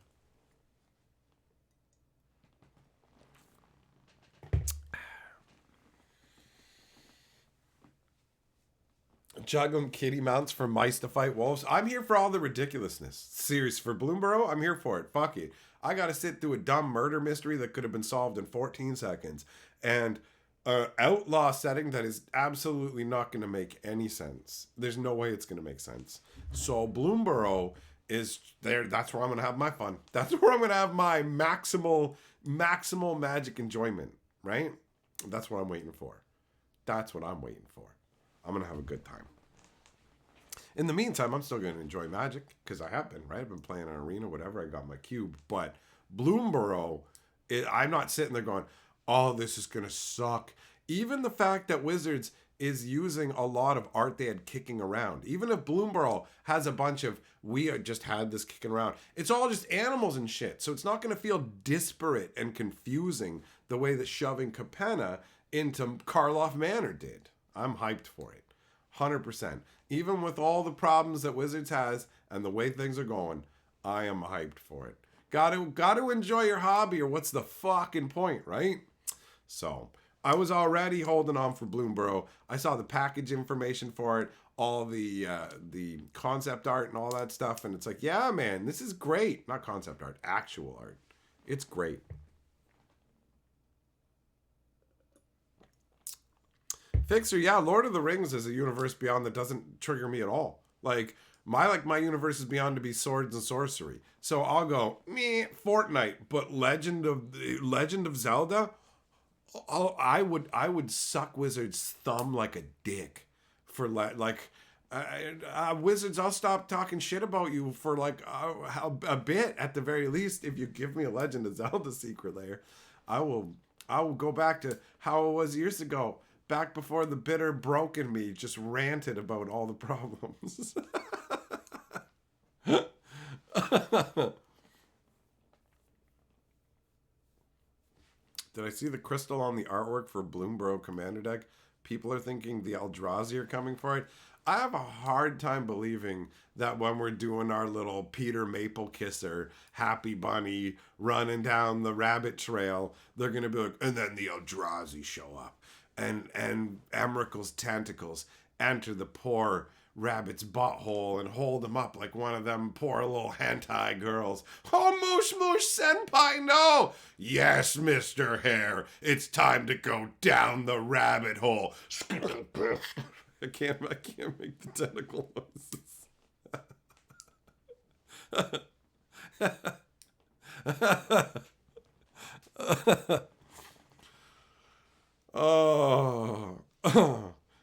Juggling kitty mounts for mice to fight wolves. I'm here for all the ridiculousness. Serious, for Bloomborough, I'm here for it. Fuck it. I gotta sit through a dumb murder mystery that could have been solved in 14 seconds. And an outlaw setting that is absolutely not gonna make any sense. There's no way it's gonna make sense. So Bloomborough is there. That's where I'm gonna have my fun. That's where I'm gonna have my maximal Magic enjoyment, right? That's what I'm waiting for. That's what I'm waiting for. I'm going to have a good time. In the meantime, I'm still going to enjoy Magic because I have been, right? I've been playing on Arena, whatever. I got my cube. But Bloomborough, I'm not sitting there going, oh, this is going to suck. Even the fact that Wizards is using a lot of art they had kicking around. Even if Bloomborough has a bunch of, we just had this kicking around. It's all just animals and shit. So it's not going to feel disparate and confusing the way that shoving Capenna into Karloff Manor did. I'm hyped for it. 100%. Even with all the problems that Wizards has and the way things are going, I am hyped for it. Got to enjoy your hobby, or what's the fucking point, right? So, I was already holding on for Bloomborough. I saw the package information for it, all the concept art and all that stuff, and it's like, yeah, man, this is great. Not concept art, actual art. It's great. Fixer, yeah, Lord of the Rings is a universe beyond that doesn't trigger me at all. My universe is beyond to be swords and sorcery. So I'll go meh Fortnite, but Legend of Zelda. I would suck Wizards' thumb like a dick for Wizards. I'll stop talking shit about you for a bit at the very least if you give me a Legend of Zelda secret layer. I will go back to how it was years ago, back before the bitter broken me just ranted about all the problems. Did I see the crystal on the artwork for Bloomborough Commander deck? People are thinking the Eldrazi are coming for it. I have a hard time believing that when we're doing our little Peter Maple Kisser, Happy Bunny, running down the rabbit trail, they're going to be like, and then the Eldrazi show up. And Emrakul's tentacles enter the poor rabbit's butthole and hold him up like one of them poor little hentai girls. Oh, Moosh Moosh Senpai, no! Yes, Mr. Hare, it's time to go down the rabbit hole. I can't make the tentacle noises. Oh.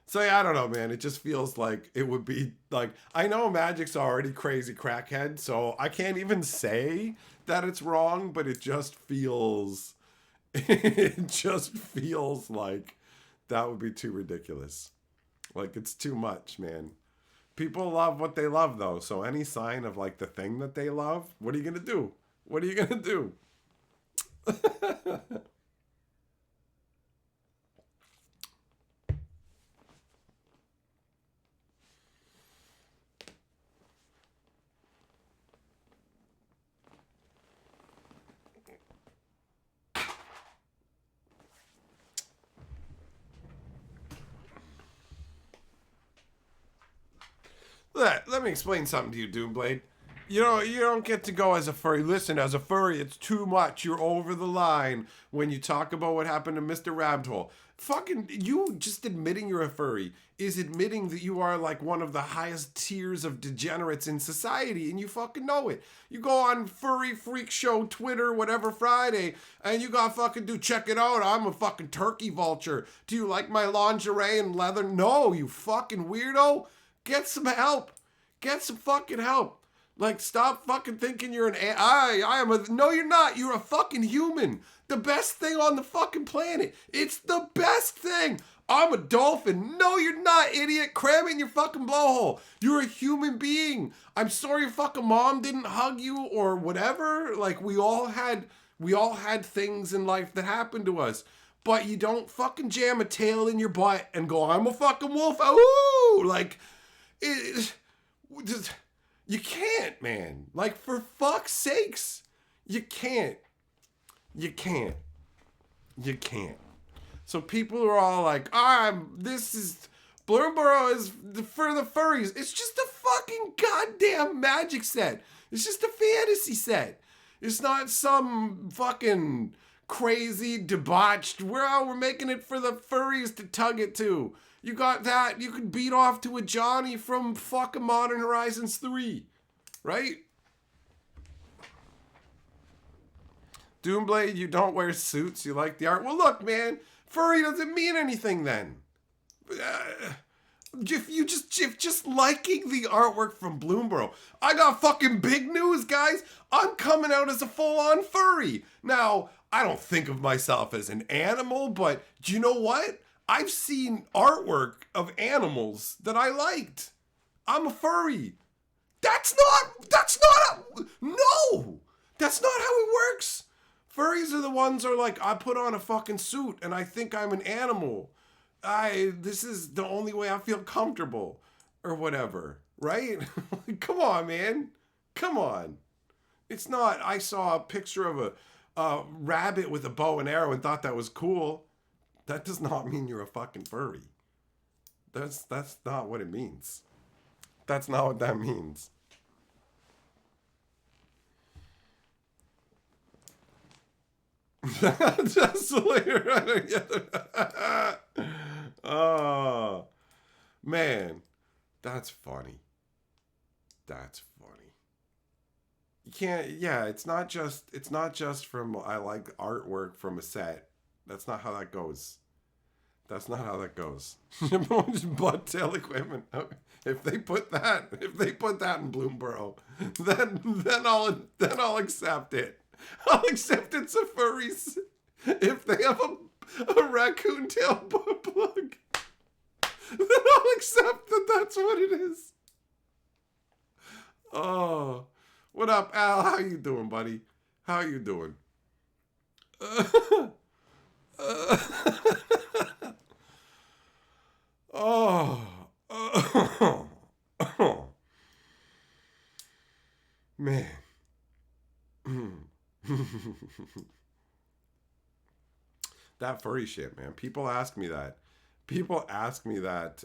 So yeah, I don't know, man. It just feels like it would be like, I know Magic's already crazy crackhead, so I can't even say that it's wrong, but it just feels like that would be too ridiculous. Like, it's too much, man. People love what they love, though, so any sign of like the thing that they love, what are you gonna do? What are you gonna do? Let me explain something to you, Doomblade. You don't get to go as a furry. Listen, as a furry, it's too much. You're over the line when you talk about what happened to Mr. Rabbit Hole. Fucking, you just admitting you're a furry is admitting that you are like one of the highest tiers of degenerates in society, and you fucking know it. You go on Furry Freak Show, Twitter, whatever Friday, and you got fucking do, check it out, I'm a fucking turkey vulture. Do you like my lingerie and leather? No, you fucking weirdo. Get some help. Get some fucking help. Like, stop fucking thinking you're no, you're not. You're a fucking human. The best thing on the fucking planet. It's the best thing. I'm a dolphin. No, you're not, idiot. Cram it in your fucking blowhole. You're a human being. I'm sorry your fucking mom didn't hug you or whatever. Like, we all had things in life that happened to us. But you don't fucking jam a tail in your butt and go, I'm a fucking wolf. Ooh! Like, you can't, man. Like, for fuck's sakes. You can't. So people are all like, Bloomborough is for the furries. It's just a fucking goddamn Magic set. It's just a fantasy set. It's not some fucking crazy, debauched, we're making it for the furries to tug it to. You got that, you could beat off to a Johnny from fucking Modern Horizons 3. Right? Doomblade, you don't wear suits, you like the art. Well, look, man, furry doesn't mean anything then. If just liking the artwork from Bloomborough. I got fucking big news, guys. I'm coming out as a full-on furry. Now, I don't think of myself as an animal, but do you know what? I've seen artwork of animals that I liked. I'm a furry. That's not how it works. Furries are the ones who are like, I put on a fucking suit and I think I'm an animal. This is the only way I feel comfortable or whatever, right? Come on, man. Come on. It's not, I saw a picture of a rabbit with a bow and arrow and thought that was cool. That does not mean you're a fucking furry. That's not what it means. That's not what that means. Just later. Oh. Man, that's funny. That's funny. You can't, yeah, it's not just from, I like artwork from a set. That's not how that goes. That's not how that goes. Just butt tail equipment. If they put that in Bloomborough, then I'll accept it. I'll accept it's a furries. If they have a raccoon tail butt plug, then I'll accept that that's what it is. Oh, what up, Al? How you doing, buddy? How you doing? Oh, man. That furry shit, man. People ask me that. People ask me that,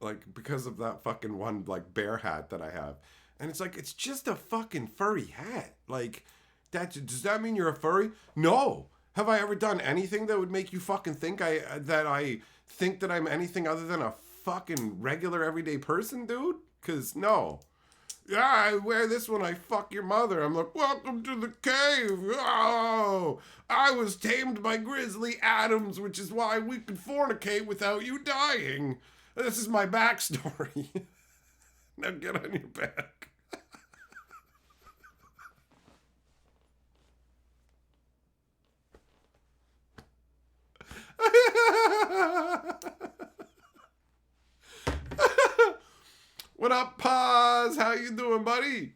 like, because of that fucking one, like, bear hat that I have. And it's like, it's just a fucking furry hat. Like, does that mean you're a furry? No. Have I ever done anything that would make you fucking think I think that I'm anything other than a fucking regular everyday person, dude? Cause no. Yeah, I wear this when I fuck your mother. I'm like, welcome to the cave. Oh, I was tamed by Grizzly Adams, which is why we could fornicate without you dying. This is my backstory. Now get on your back. What up, Paz? How you doing, buddy?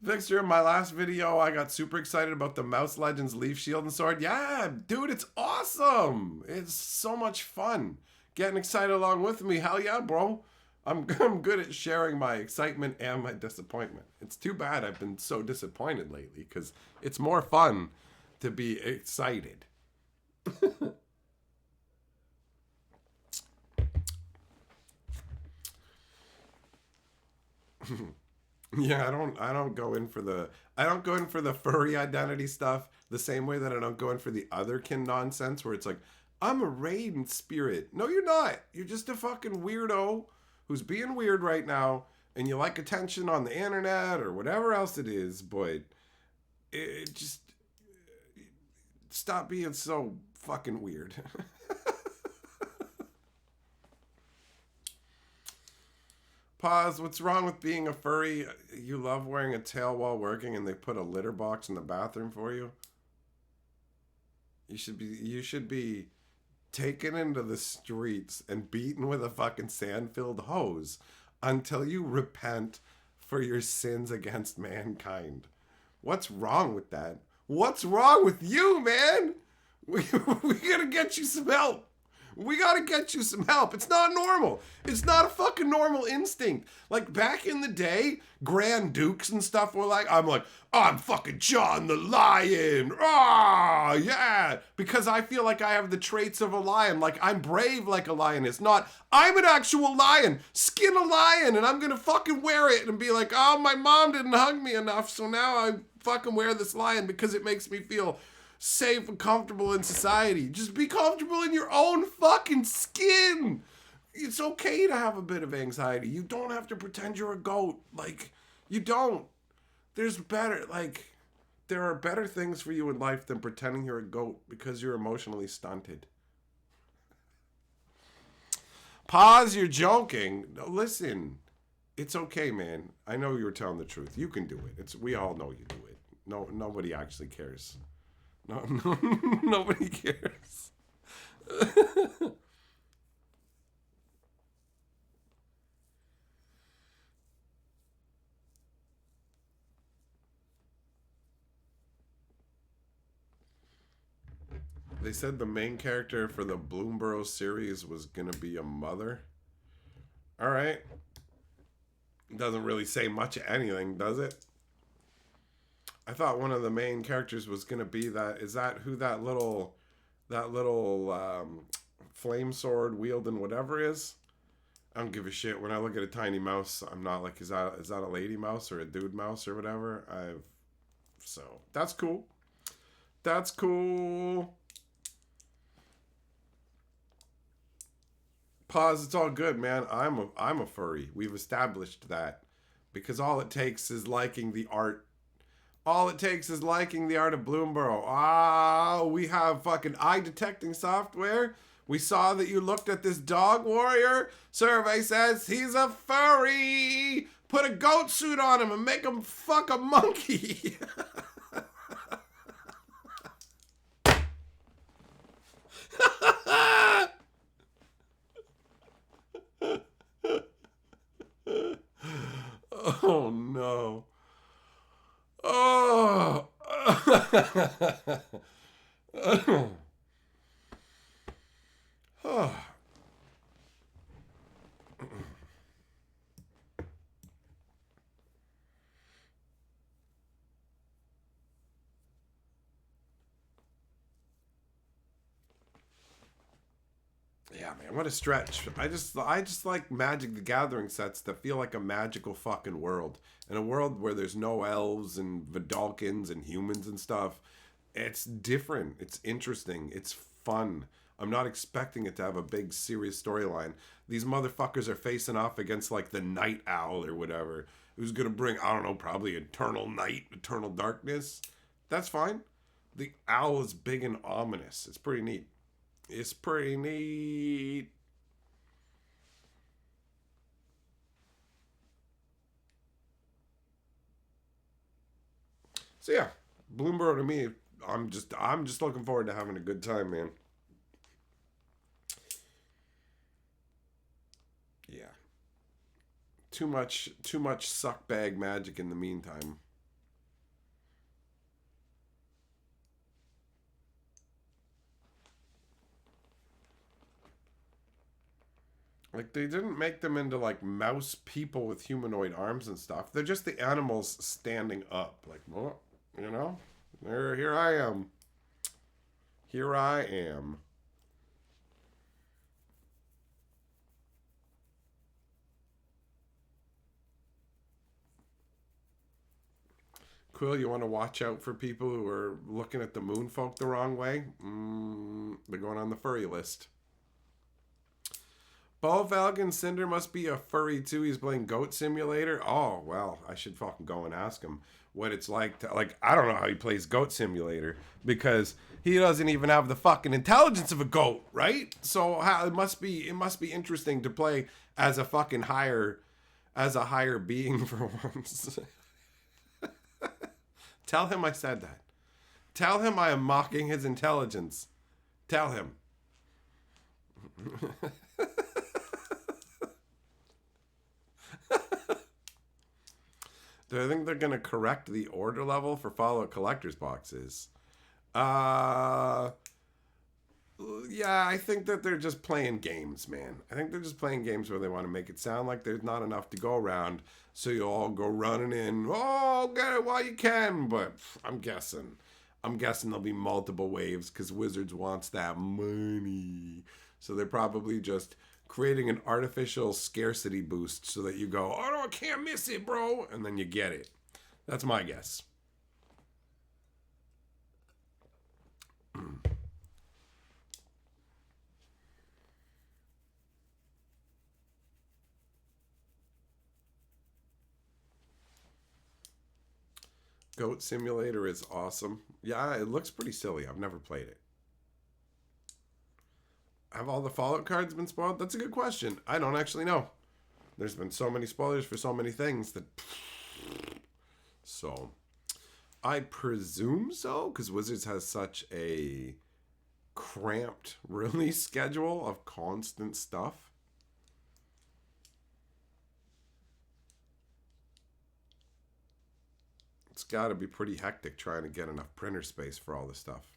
Victor, in my last video, I got super excited about the Mouse Legends Leaf Shield and Sword. Yeah, dude, it's awesome. It's so much fun. Getting excited along with me. Hell yeah, bro. I'm good at sharing my excitement and my disappointment. It's too bad I've been so disappointed lately because it's more fun to be excited. Yeah, I don't go in for the furry identity stuff the same way that I don't go in for the otherkin nonsense where it's like, I'm a Raiden spirit. No, you're not. You're just a fucking weirdo who's being weird right now and you like attention on the internet or whatever else it is, but it just stop being so fucking weird. Pause. What's wrong with being a furry? You love wearing a tail while working and they put a litter box in the bathroom for you? You should be taken into the streets and beaten with a fucking sand-filled hose until you repent for your sins against mankind. What's wrong with that? What's wrong with you, man? We gotta get you some help. We gotta get you some help. It's not normal. It's not a fucking normal instinct. Like back in the day, Grand Dukes and stuff were like, I'm fucking John the Lion. Ah, yeah. Because I feel like I have the traits of a lion. Like I'm brave like a lioness. Not, I'm an actual lion. Skin a lion and I'm gonna fucking wear it and be like, oh, my mom didn't hug me enough, so now I fucking wear this lion because it makes me feel safe and comfortable in society. Just be comfortable in your own fucking skin. It's okay to have a bit of anxiety. You don't have to pretend you're a goat. Like, you don't. There are better things for you in life than pretending you're a goat because you're emotionally stunted. Pause, you're joking. No, listen, it's okay, man. I know you were telling the truth. You can do it. We all know you do it. No, nobody actually cares. No, nobody cares. They said the main character for the Bloomborough series was gonna be a mother. All right. Doesn't really say much of anything, does it? I thought one of the main characters was gonna be that. Is that who that little flame sword wielding whatever is? I don't give a shit. When I look at a tiny mouse, I'm not like, is that a lady mouse or a dude mouse or whatever? So that's cool. That's cool. Pause. It's all good, man. I'm a furry. We've established that because all it takes is liking the art. All it takes is liking the art of Bloomborough. Ah, we have fucking eye detecting software. We saw that you looked at this dog warrior. Survey says he's a furry. Put a goat suit on him and make him fuck a monkey. Oh no. Oh. Oh. Yeah, man, what a stretch. I just like Magic the Gathering sets that feel like a magical fucking world. In a world where there's no elves and Vidalkins and humans and stuff. It's different. It's interesting. It's fun. I'm not expecting it to have a big serious storyline. These motherfuckers are facing off against like the Night Owl or whatever. Who's gonna bring, I don't know, probably Eternal Night, Eternal Darkness. That's fine. The owl is big and ominous. It's pretty neat. It's pretty neat. So yeah, Bloomberg to me, I'm just looking forward to having a good time, man. Yeah. Too much suck bag magic in the meantime. Like they didn't make them into like mouse people with humanoid arms and stuff. They're just the animals standing up. Like, well, you know, there here I am. Here I am. Quill, you want to watch out for people who are looking at the moon folk the wrong way? They're going on the furry list. Ball Falcon Cinder must be a furry too. He's playing Goat Simulator. Oh, well, I should fucking go and ask him what it's like to, like, I don't know how he plays Goat Simulator because he doesn't even have the fucking intelligence of a goat, right? So how, it must be interesting to play as a fucking higher being for once. Tell him I said that. Tell him I am mocking his intelligence. Tell him. Do I think they're going to correct the order level for Fallout Collector's boxes? Uh, yeah, I think that they're just playing games, man. I think they're just playing games where they want to make it sound like there's not enough to go around, so you all go running in. Oh, get it while you can. But I'm guessing there'll be multiple waves because Wizards wants that money. So they're probably just creating an artificial scarcity boost so that you go, oh no, I can't miss it, bro, and then you get it. That's my guess. Goat Simulator is awesome. Yeah, it looks pretty silly. I've never played it. Have all the Fallout cards been spoiled? That's a good question. I don't actually know. There's been so many spoilers for so many things that. So, I presume so, because Wizards has such a cramped release schedule of constant stuff. It's got to be pretty hectic trying to get enough printer space for all this stuff.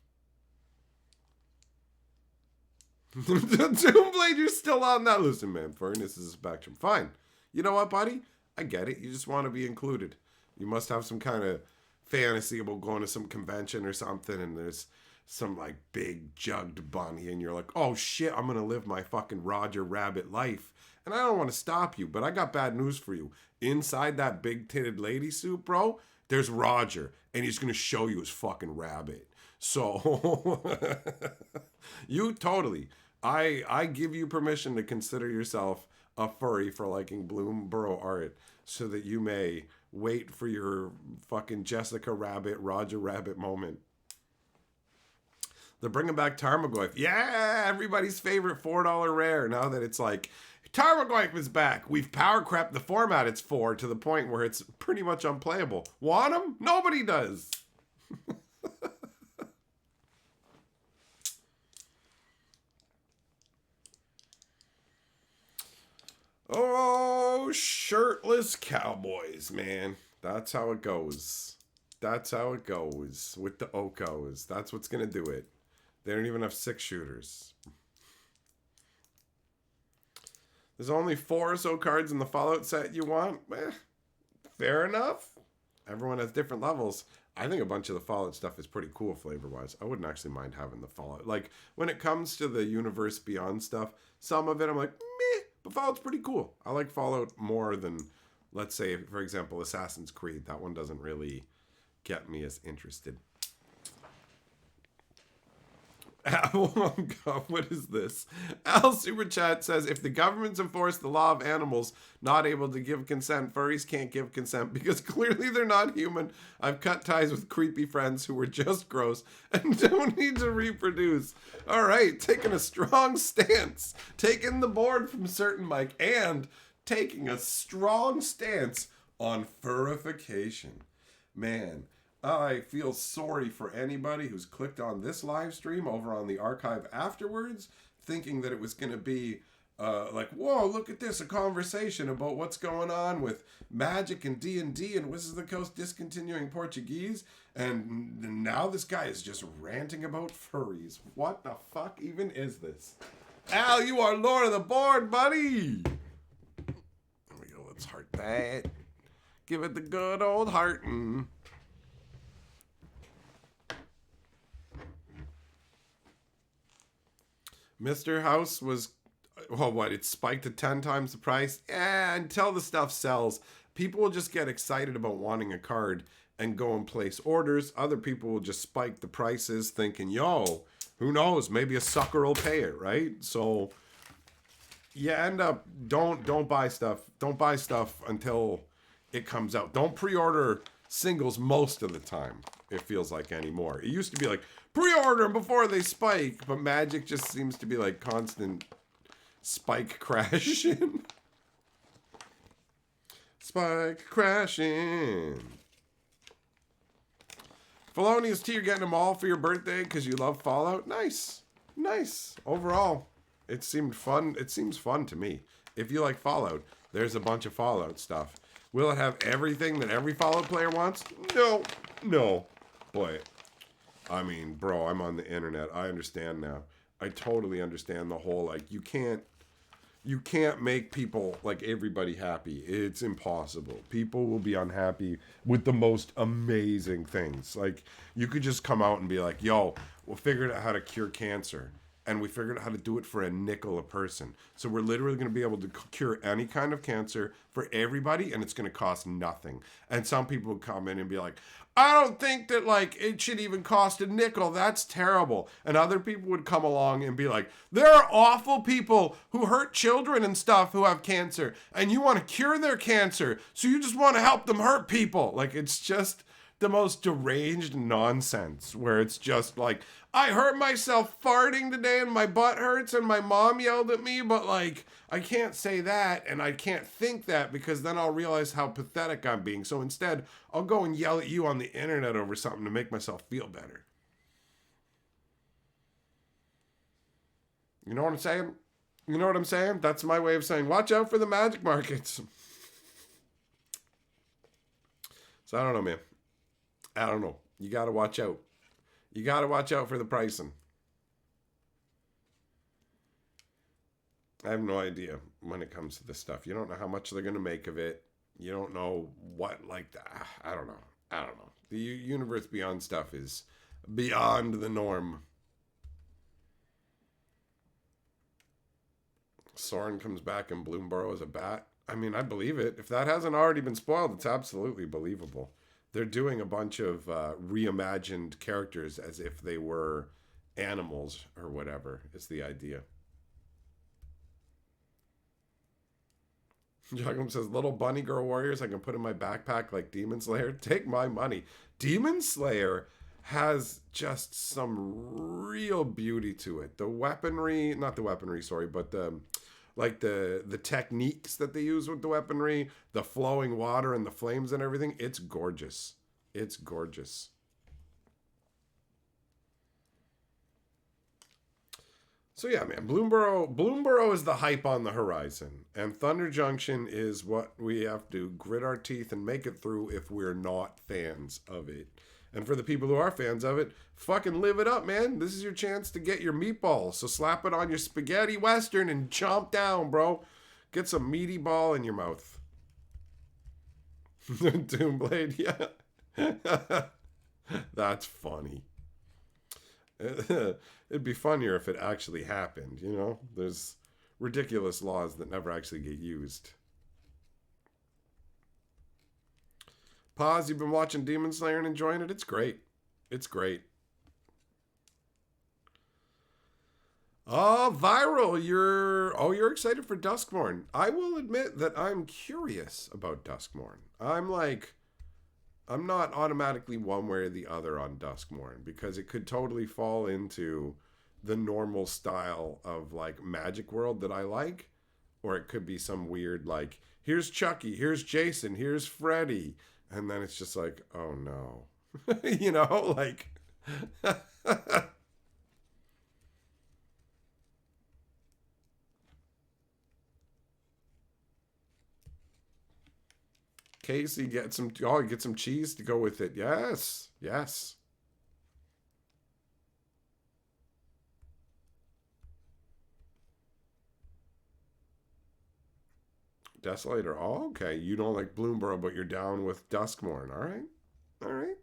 Doomblade, you're still on that. Listen, man, furnace is a spectrum. Fine. You know what, buddy? I get it. You just want to be included. You must have some kind of fantasy about going to some convention or something, and there's some like big jugged bunny, and you're like, oh shit, I'm gonna live my fucking Roger Rabbit life. And I don't want to stop you, but I got bad news for you. Inside that big titted lady suit, bro, there's Roger, and he's gonna show you his fucking rabbit. So you totally. I give you permission to consider yourself a furry for liking Bloomborough art, so that you may wait for your fucking Jessica Rabbit, Roger Rabbit moment. They're bringing back Tarmogoyf. Yeah, everybody's favorite $4 rare. Now that it's like, Tarmogoyf is back. We've power crept the format it's for to the point where it's pretty much unplayable. Want him? Nobody does. Oh, shirtless cowboys, man. That's how it goes. That's how it goes with the Okos. That's what's going to do it. They don't even have 6-shooters. There's only 4 or so cards in the Fallout set you want? Fair enough. Everyone has different levels. I think a bunch of the Fallout stuff is pretty cool flavor-wise. I wouldn't actually mind having the Fallout. Like, when it comes to the Universe Beyond stuff, some of it I'm like, meh, but Fallout's pretty cool. I like Fallout more than, let's say, for example, Assassin's Creed. That one doesn't really get me as interested. Oh God, what is this? Al Super Chat says, if the governments enforce the law of animals not able to give consent, furries can't give consent because clearly they're not human. I've cut ties with creepy friends who were just gross and don't need to reproduce. All right, taking a strong stance. Taking the board from Certain Mike and taking a strong stance on furification. Man, I feel sorry for anybody who's clicked on this live stream over on the archive afterwards, thinking that it was going to be like, whoa, look at this, a conversation about what's going on with Magic and D&D and Wizards of the Coast discontinuing Portuguese, and now this guy is just ranting about furries. What the fuck even is this? Al, you are Lord of the Board, buddy! There we go, let's heart that. Give it the good old heartin'. Mr. House was, well, what, it spiked to 10 times the price? Until the stuff sells, people will just get excited about wanting a card and go and place orders. Other people will just spike the prices thinking, yo, who knows, maybe a sucker will pay it, right? So you end up, don't buy stuff. Don't buy stuff until it comes out. Don't pre-order singles most of the time, it feels like, anymore. It used to be like, pre-order them before they spike, but Magic just seems to be like constant spike crashing. Spike crashing. Felonious T, you're getting them all for your birthday because you love Fallout? Nice. Nice. Overall, it seemed fun. It seems fun to me. If you like Fallout, there's a bunch of Fallout stuff. Will it have everything that every Fallout player wants? No. No. Boy. I mean, bro, I'm on the internet. I understand now. I totally understand the whole, like, you can't make people, like, everybody happy. It's impossible. People will be unhappy with the most amazing things. Like, you could just come out and be like, yo, we figured out how to cure cancer. And we figured out how to do it for a nickel a person. So we're literally going to be able to cure any kind of cancer for everybody, and it's going to cost nothing. And some people would come in and be like, I don't think that, like, it should even cost a nickel. That's terrible. And other people would come along and be like, there are awful people who hurt children and stuff who have cancer, and you want to cure their cancer, so you just want to help them hurt people. Like, it's just the most deranged nonsense where it's just like, I hurt myself farting today and my butt hurts and my mom yelled at me, but like, I can't say that and I can't think that because then I'll realize how pathetic I'm being. So instead, I'll go and yell at you on the internet over something to make myself feel better. You know what I'm saying? You know what I'm saying? That's my way of saying, watch out for the magic markets. So I don't know, man. I don't know. You got to watch out. You got to watch out for the pricing. I have no idea when it comes to this stuff. You don't know how much they're going to make of it. You don't know what, like, I don't know. I don't know. The Universe Beyond stuff is beyond the norm. Soren comes back and Bloomborough as a bat. I mean, I believe it. If that hasn't already been spoiled, it's absolutely believable. They're doing a bunch of reimagined characters as if they were animals or whatever is the idea. Juggum says, little bunny girl warriors I can put in my backpack like Demon Slayer. Take my money. Demon Slayer has just some real beauty to it. The weaponry, not the weaponry, sorry, but the techniques that they use with the weaponry, the flowing water and the flames and everything, it's gorgeous. It's gorgeous. So yeah, man, Bloomborough is the hype on the horizon, and Thunder Junction is what we have to grit our teeth and make it through if we're not fans of it. And for the people who are fans of it, fucking live it up, man. This is your chance to get your meatballs. So slap it on your spaghetti western and chomp down, bro. Get some meaty ball in your mouth. Doomblade, yeah. That's funny. It'd be funnier if it actually happened, you know? There's ridiculous laws that never actually get used. Pause, you've been watching Demon Slayer and enjoying it? It's great. It's great. Oh, Viral, you're excited for Duskmorn. I will admit that I'm curious about Duskmorn. I'm not automatically one way or the other on Duskmorn because it could totally fall into the normal style of like Magic World that I like, or it could be some weird like, here's Chucky, here's Jason, here's Freddy, and then it's just like, oh no. You know, like Casey, get some cheese to go with it. Yes. Yes. Desolator. Oh, okay. You don't like Bloomborough, but you're down with Duskmorn. All right. All right.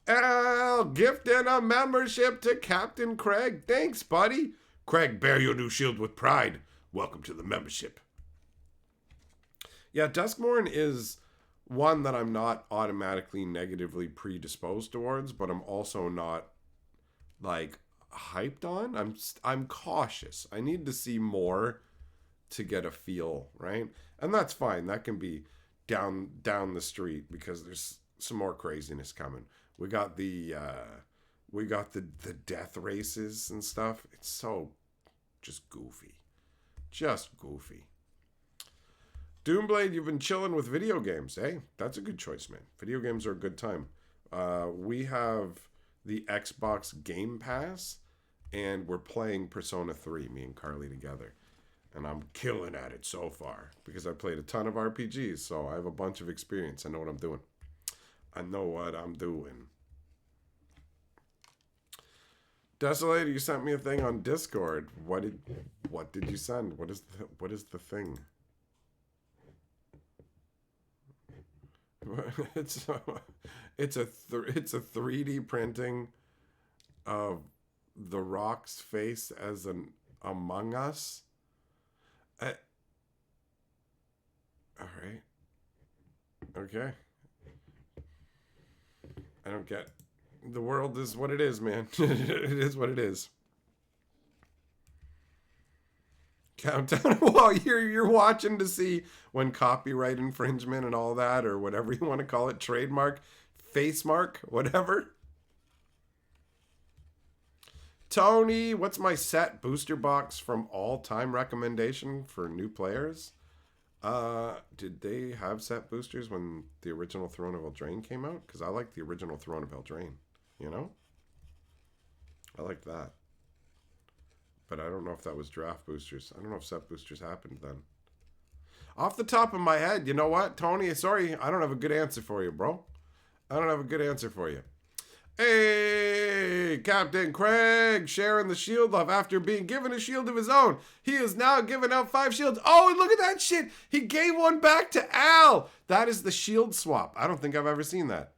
Al gifted a membership to Captain Craig. Thanks, buddy. Craig, bear your new shield with pride. Welcome to the membership. Yeah, Duskmorn is one that I'm not automatically negatively predisposed towards, but I'm also not like hyped on. I'm cautious. I need to see more to get a feel, right? And that's fine. That can be down the street because there's some more craziness coming. We got the death races and stuff. It's so just goofy. Just goofy. Doomblade, you've been chilling with video games. Hey, that's a good choice, man. Video games are a good time. We have the Xbox Game Pass, and we're playing Persona 3, me and Carly together. And I'm killing at it so far because I played a ton of RPGs, so I have a bunch of experience. I know what I'm doing. I know what I'm doing. Desolator, you sent me a thing on Discord. What did you send? What is the thing? It's a 3D printing of The Rock's face as an Among Us. All right. Okay. I don't get. The world is what it is, man. It is what it is. Countdown. Well, you're watching to see when copyright infringement and all that, or whatever you want to call it, trademark, face mark, whatever. Tony, what's my set booster box from all time recommendation for new players? Did they have set boosters when the original Throne of Eldraine came out? Because I like the original Throne of Eldraine, you know? I like that. But I don't know if that was draft boosters. I don't know if set boosters happened then. Off the top of my head, you know what, Tony? Sorry, I don't have a good answer for you, bro. I don't have a good answer for you. Hey, Captain Craig, sharing the shield love after being given a shield of his own. He is now giving out 5 shields. Oh, look at that shit. He gave one back to Al. That is the shield swap. I don't think I've ever seen that.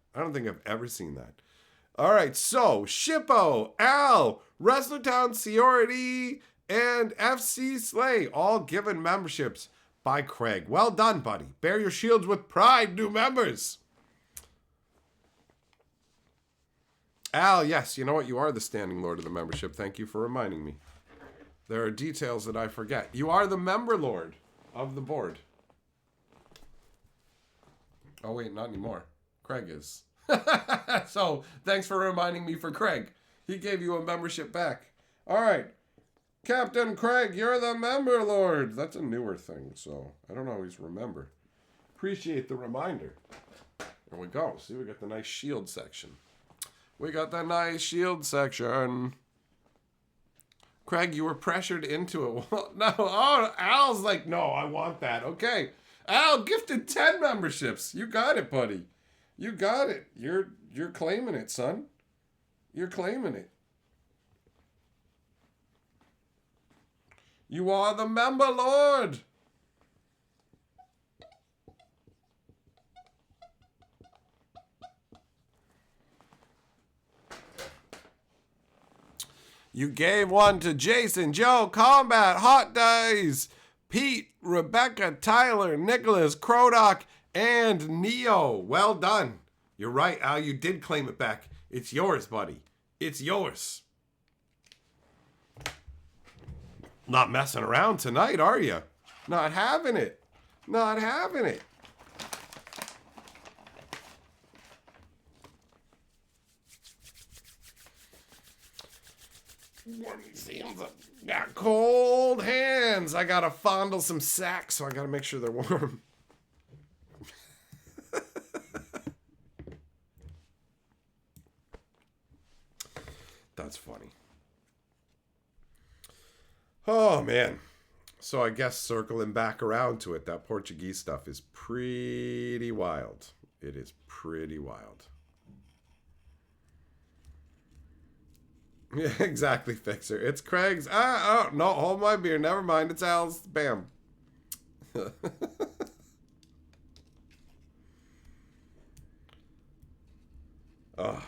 All right, so Shippo, Al, Wrestlertown, Ciority, and FC Slay all given memberships by Craig. Well done, buddy. Bear your shields with pride, new members. Al, yes, you know what? You are the standing lord of the membership. Thank you for reminding me. There are details that I forget. You are the member lord of the board. Oh, wait, not anymore. Craig is. So, thanks for reminding me for Craig. He gave you a membership back. All right. Captain Craig, you're the member lord. That's a newer thing, so I don't always remember. Appreciate the reminder. There we go. See, we got the nice shield section. We got the nice shield section. Craig, you were pressured into it. Well, no, oh, Al's like, no, I want that. Okay. Al gifted 10 memberships. You got it, buddy. You got it. You're claiming it, son. You're claiming it. You are the member lord. You gave one to Jason, Joe, Combat, Hot Days, Pete, Rebecca, Tyler, Nicholas, Crodock, and Neo. Well done. You're right, Al. You did claim it back. It's yours, buddy. It's yours. Not messing around tonight, are you? Not having it. Not having it. Got cold hands. I gotta fondle some sacks, so I gotta make sure they're warm. That's funny. Oh, man. So I guess circling back around to it, that Portuguese stuff is pretty wild. It is pretty wild. Yeah, exactly, Fixer. It's Craig's. Oh, no, hold my beer. Never mind. It's Al's. Bam. Oh.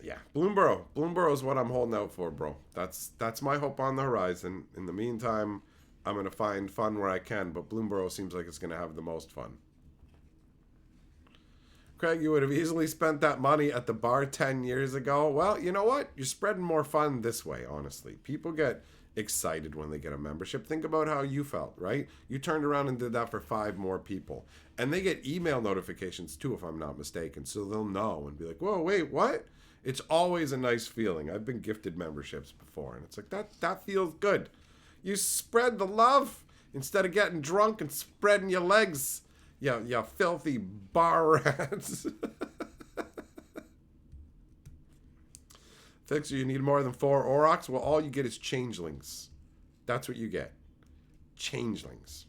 Yeah, Bloomborough. Bloomborough is what I'm holding out for, bro. That's my hope on the horizon. In the meantime, I'm going to find fun where I can, but Bloomborough seems like it's going to have the most fun. Craig, you would have easily spent that money at the bar 10 years ago. Well, you know what? You're spreading more fun this way, honestly. People get excited when they get a membership. Think about how you felt, right? You turned around and did that for 5 more people. And they get email notifications too, if I'm not mistaken. So they'll know and be like, whoa, wait, what? It's always a nice feeling. I've been gifted memberships before, and it's like, that feels good. You spread the love instead of getting drunk and spreading your legs. You filthy bar rats. Fixer, you need more than 4 Aurochs? Well, all you get is changelings. That's what you get. Changelings.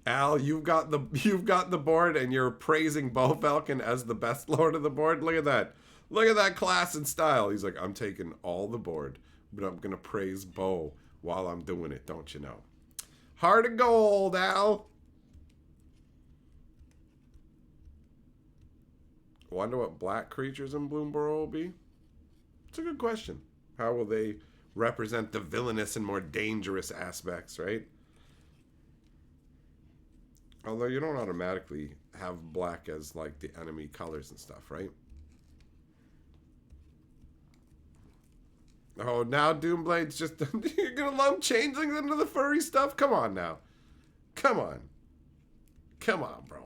Al, you've got the board, and you're praising Bo Falcon as the best lord of the board. Look at that. Look at that class and style. He's like, I'm taking all the board, but I'm gonna praise Bo while I'm doing it, don't you know? Heart of gold, Al. Wonder what black creatures in Bloomborough will be? It's a good question. How will they represent the villainous and more dangerous aspects, right? Although you don't automatically have black as like the enemy colors and stuff, right? Oh, now Doomblade's just... You're gonna lump changelings into the furry stuff? Come on now. Come on. Come on, bro.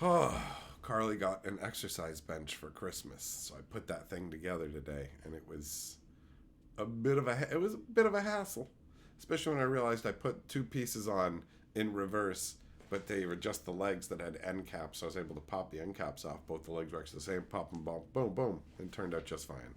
Oh, Carly got an exercise bench for Christmas, so I put that thing together today, and it was a bit of a hassle, especially when I realized I put 2 pieces on in reverse, but they were just the legs that had end caps, so I was able to pop the end caps off. Both the legs were actually the same. Pop them, boom, boom, boom, and turned out just fine.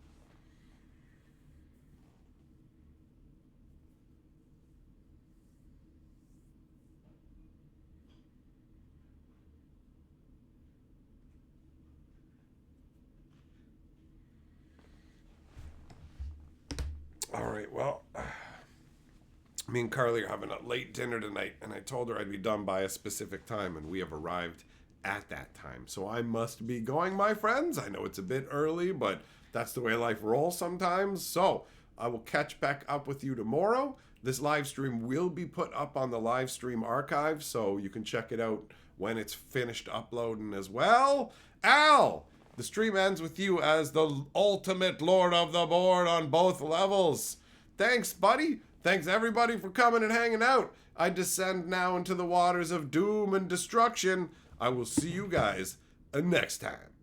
All right, well, me and Carly are having a late dinner tonight, and I told her I'd be done by a specific time, and we have arrived at that time. So I must be going, my friends. I know it's a bit early, but That's the way life rolls sometimes. So I will catch back up with you tomorrow. This live stream will be put up on the live stream archive, so you can check it out when it's finished uploading as well. Al, the stream ends with you as the ultimate lord of the board on both levels. Thanks, buddy. Thanks, everybody, for coming and hanging out. I descend now into the waters of doom and destruction. I will see you guys next time.